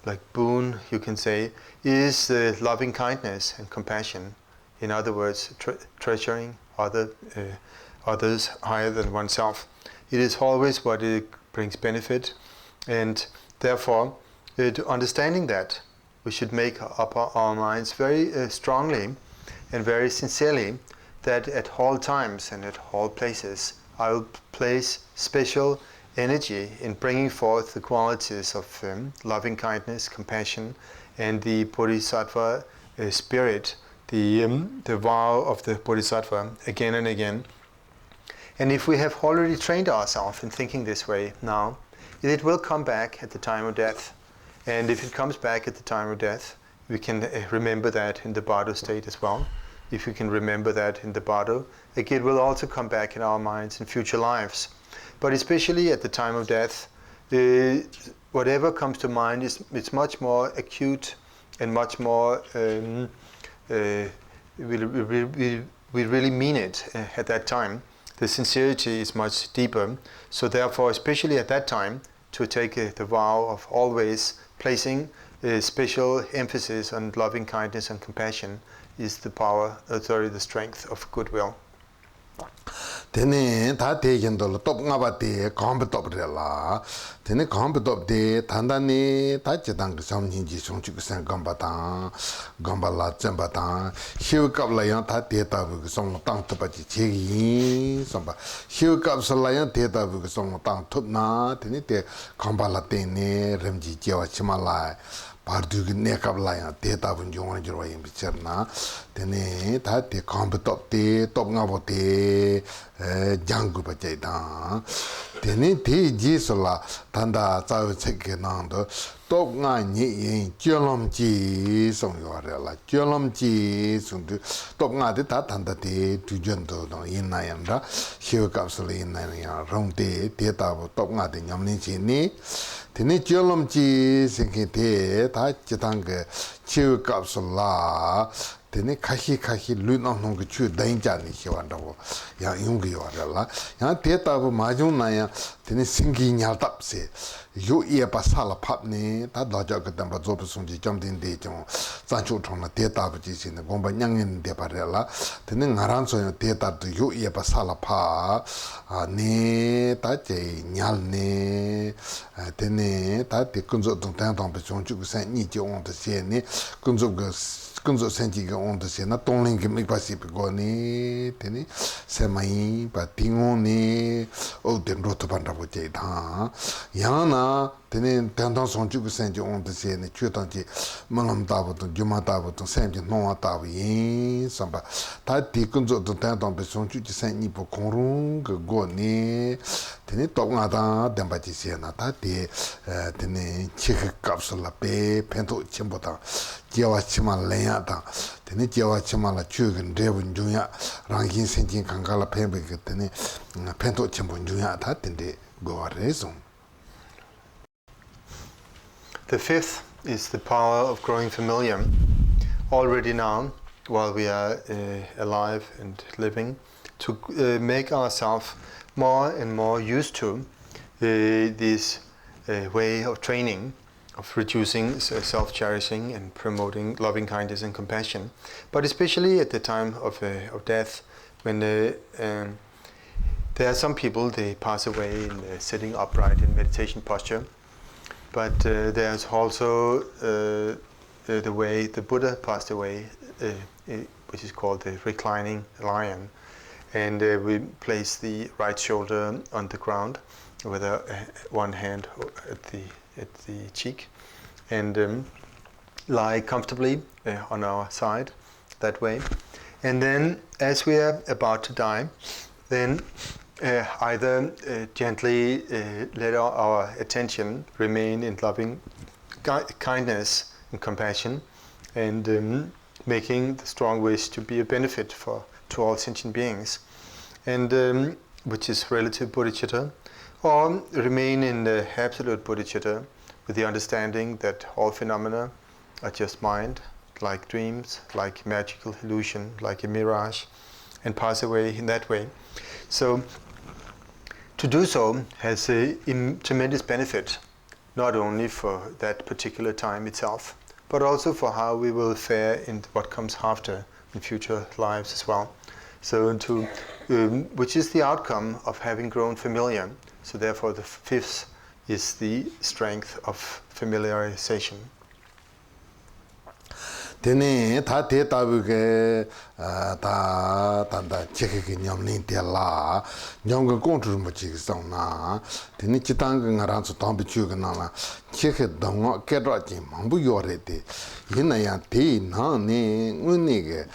like boon, you can say, is loving kindness and compassion. In other words, treasuring others higher than oneself. It is always what it brings benefit, and therefore, understanding that, we should make up our minds very strongly and very sincerely that at all times and at all places, I will place special energy in bringing forth the qualities of loving kindness, compassion, and the bodhisattva spirit, the vow of the bodhisattva again and again. And if we have already trained ourselves in thinking this way now, it will come back at the time of death. And if it comes back at the time of death, we can remember that in the bardo state as well. If we can remember that in the bardo, it will also come back in our minds in future lives. But especially at the time of death, whatever comes to mind it's much more acute and much more we really mean it at that time. The sincerity is much deeper. So therefore, especially at that time, to take the vow of always placing special emphasis on loving kindness and compassion is the strength of goodwill. Tene ta te yendo top ngaba te kombe top rela tene kombe top de tandani ta chedang samnyin ji songchu sen gamba ta gamba la chamba ta hiu kap la yang ta te ta bu song tang ta ba ji che yi samba hiu kap sa la yang te ta bu song tang thup na tene te gamba la te ne rem ji jewa chima la pardugi nekab la yang te ta bun jong jirwa yin bicherna tene ta te kombe top te top ngabo te jangu ba jai da tene te ji sola tanda zao cheke nando top nga ni yin jolom ji song yo re la jolom ji song du top nga de ta tanda te du jen do no yin na yang da hiu kap sole yin na yang rong te ta bo top nga de nyam ni chi ni tene jolom ji sing te ta chitang ge chiu kap sola tene kahi lu na nong ge chu dain ja ni hiwan da bo ya yung ge yo la ya te ta bo ma jung na ya tene singi nyal tap se yu ye pa sala pap ni ta da ja ge dam ba zo bu sung ji jam din de jong zan chu chong na te ta bu ji sin gong ba nyang yin de pa re la tene ngaran so yo te ta du yu ye pa sala pa ne ta je nyal ne tene ta te kunzo dong tang dong ba chong chu ge san ni ji ong de se ne kunzo senji ge on de se na tongling ge mi pa si pe go ni tene se mai pa tingo ni o den ro to ban da bo je da ya na tene tang song chu ge senji on de se ne chu tang ji mangam da bo to juma da bo to sem ji no ta bo yin sam ba ta ti kunzo dong tang dong ba song chu ji san ni bo kong rung ge go ni tene to nga da den ba ji se na ta ti tene chi ge kap so la pe pen to chen bo da jewa chima lenya da tene jewa chima la chugen rebun junya rangin senjin kankala pembe ke tene pento chimbun junya da tende go rezon. The fifth is the power of growing familiar. Already now, while we are alive and living, to make ourselves more and more used to this way of training, of reducing self-cherishing and promoting loving kindness and compassion, but especially at the time of death, when there are some people, they pass away in sitting upright in meditation posture, but there's also the way the Buddha passed away, which is called the reclining lion, and we place the right shoulder on the ground with one hand at the cheek, and lie comfortably on our side that way. And then as we are about to die, then either gently let our attention remain in loving kindness and compassion, and making the strong wish to be a benefit to all sentient beings, and which is relative bodhicitta, or remain in the absolute bodhicitta with the understanding that all phenomena are just mind, like dreams, like magical illusion, like a mirage, and pass away in that way. So to do so has a tremendous benefit, not only for that particular time itself, but also for how we will fare in what comes after in future lives as well. So which is the outcome of having grown familiar. So therefore the fifth is the strength of familiarization. Tene ta te tabu ke ta tanda cheke ke nyamlin te la Jamgon Kongtrul Lodrö Thaye na tene chitang nga ran so tambi chu ke na la cheke dong ke ro ji mambu yo re te yin ya te na ne ngune ke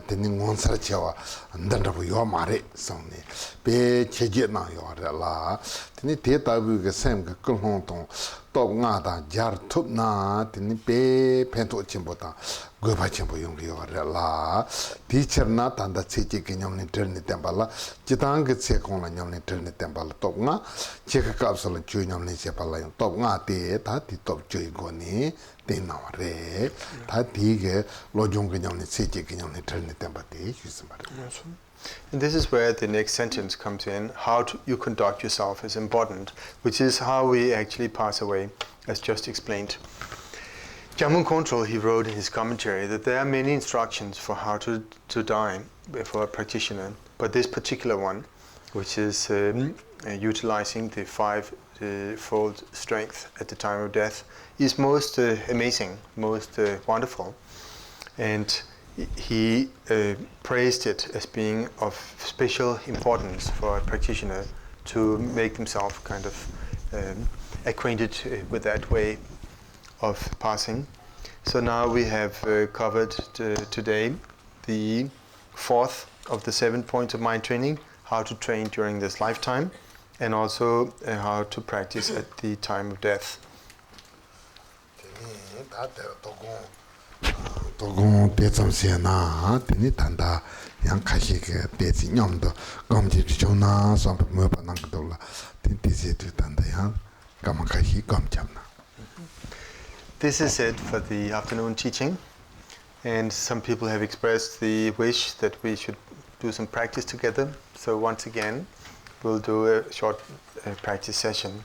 tene ngon sar chewa ndan ra bu yo ma re song ne pe cheje na yo re la tene te tabu ke sem ke kulhong tong top nga da jar thup na tene pe pento chimbo ta go ba chimbo yong yo re la teacher na tanda cheche ke nyam ni train ni tembala chitang ke che kong la nyam ni train ni tembala top nga che ka kapsul chu nyam ni che pala yong top nga te ta ti top chu go ni te na re ta ti ke lo jong ke nyam ni cheche ke nyam ni train ni tembala te yu sim ba. And this is where the next sentence comes in. How you conduct yourself is important, which is how we actually pass away, as just explained. Jamgon Kongtrul, he wrote in his commentary that there are many instructions for how to die, for a practitioner. But this particular one, which is utilizing the five-fold strength at the time of death, is most amazing, most wonderful. And he praised it as being of special importance for a practitioner to make themselves kind of acquainted with that way of passing. So now we have covered today the fourth of the 7 points of mind training, how to train during this lifetime, and also how to practice at the time of death. 도공 대점세나 되니 단다 양 가시게 대지 냠도 검지 좋나 좀 뭐바난 것도라 된디세도 단다 양 감가시 검잡나. This is it for the afternoon teaching, and some people have expressed the wish that we should do some practice together. So once again, we'll do a short practice session.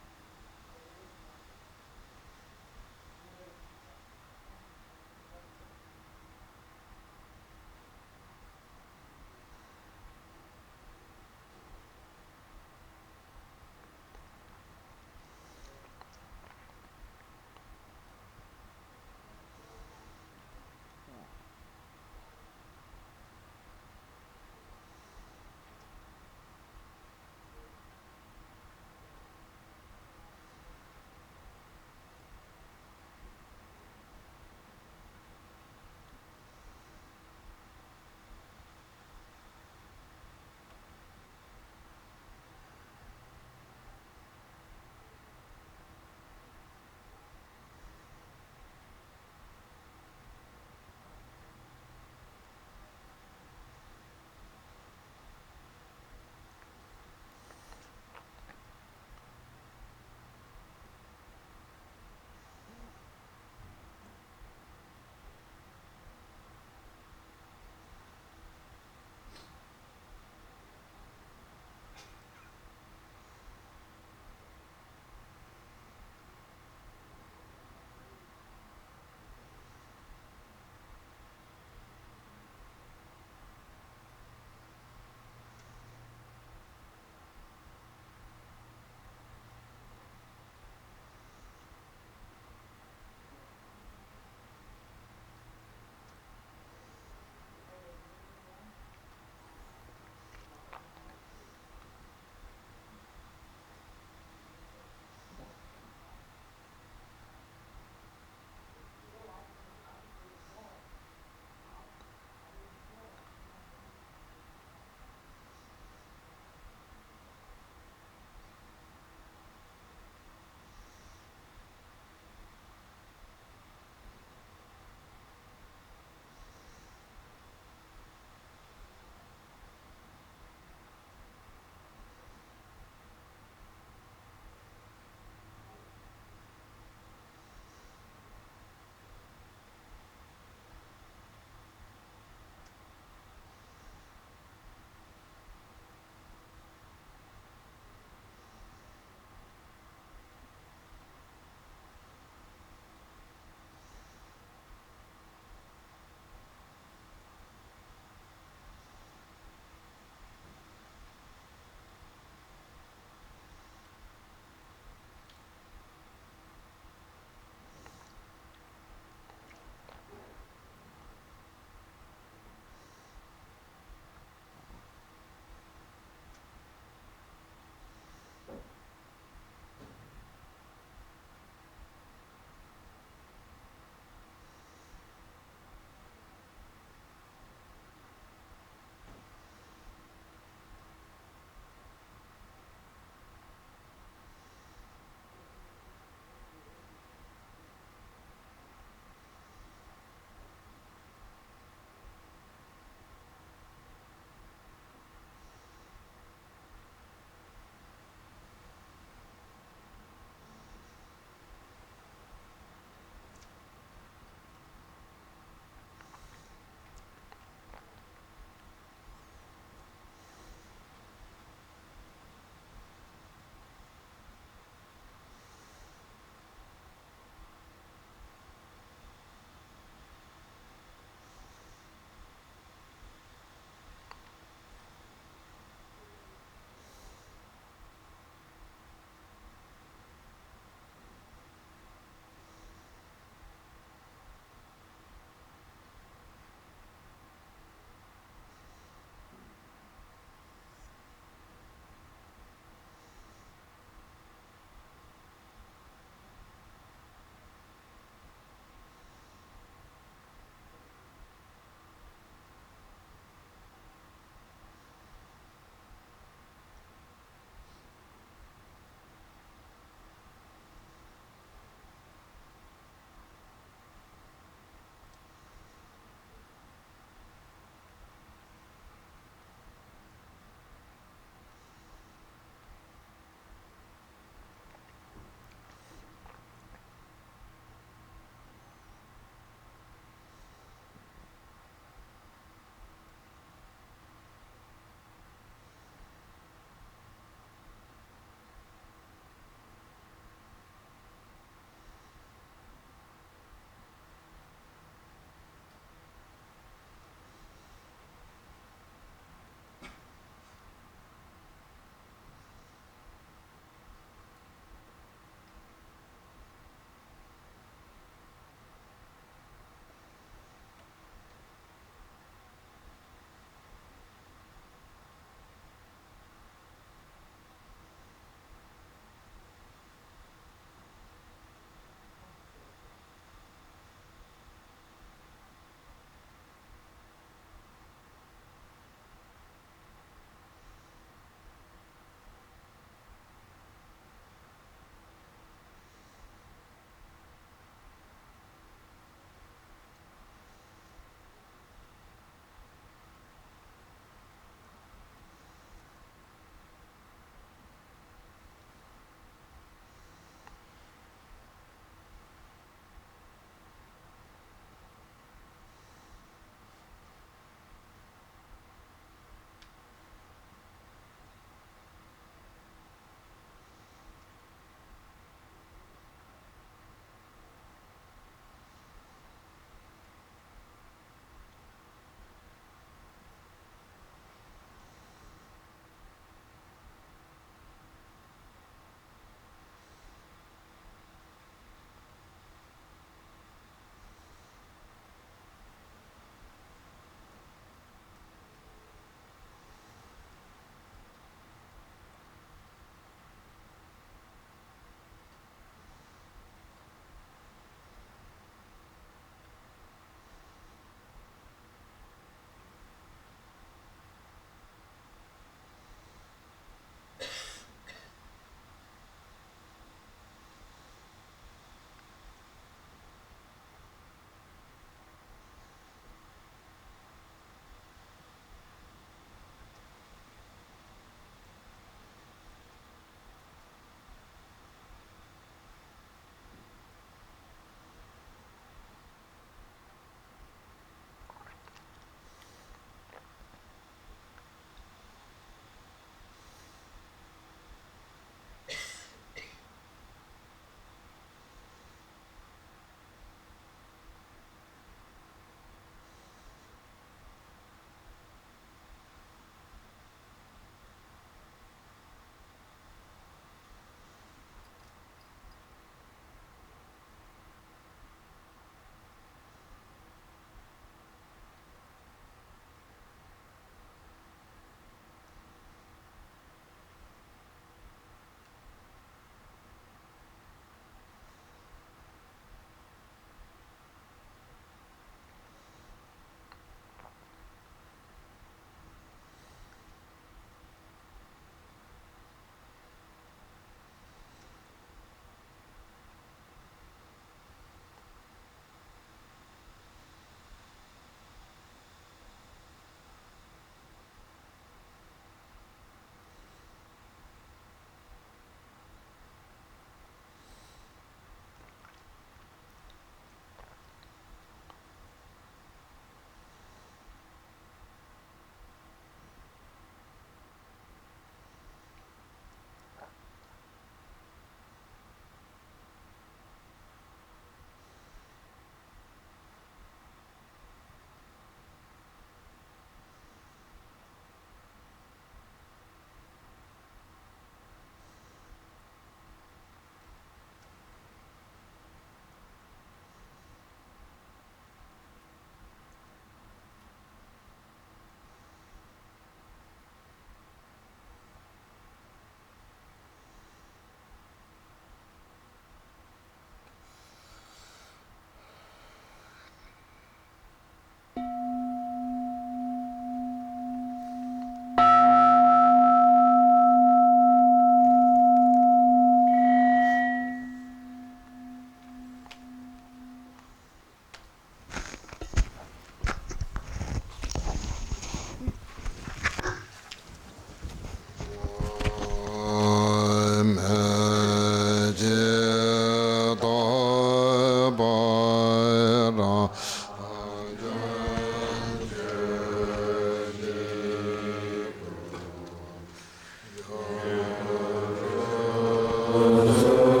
so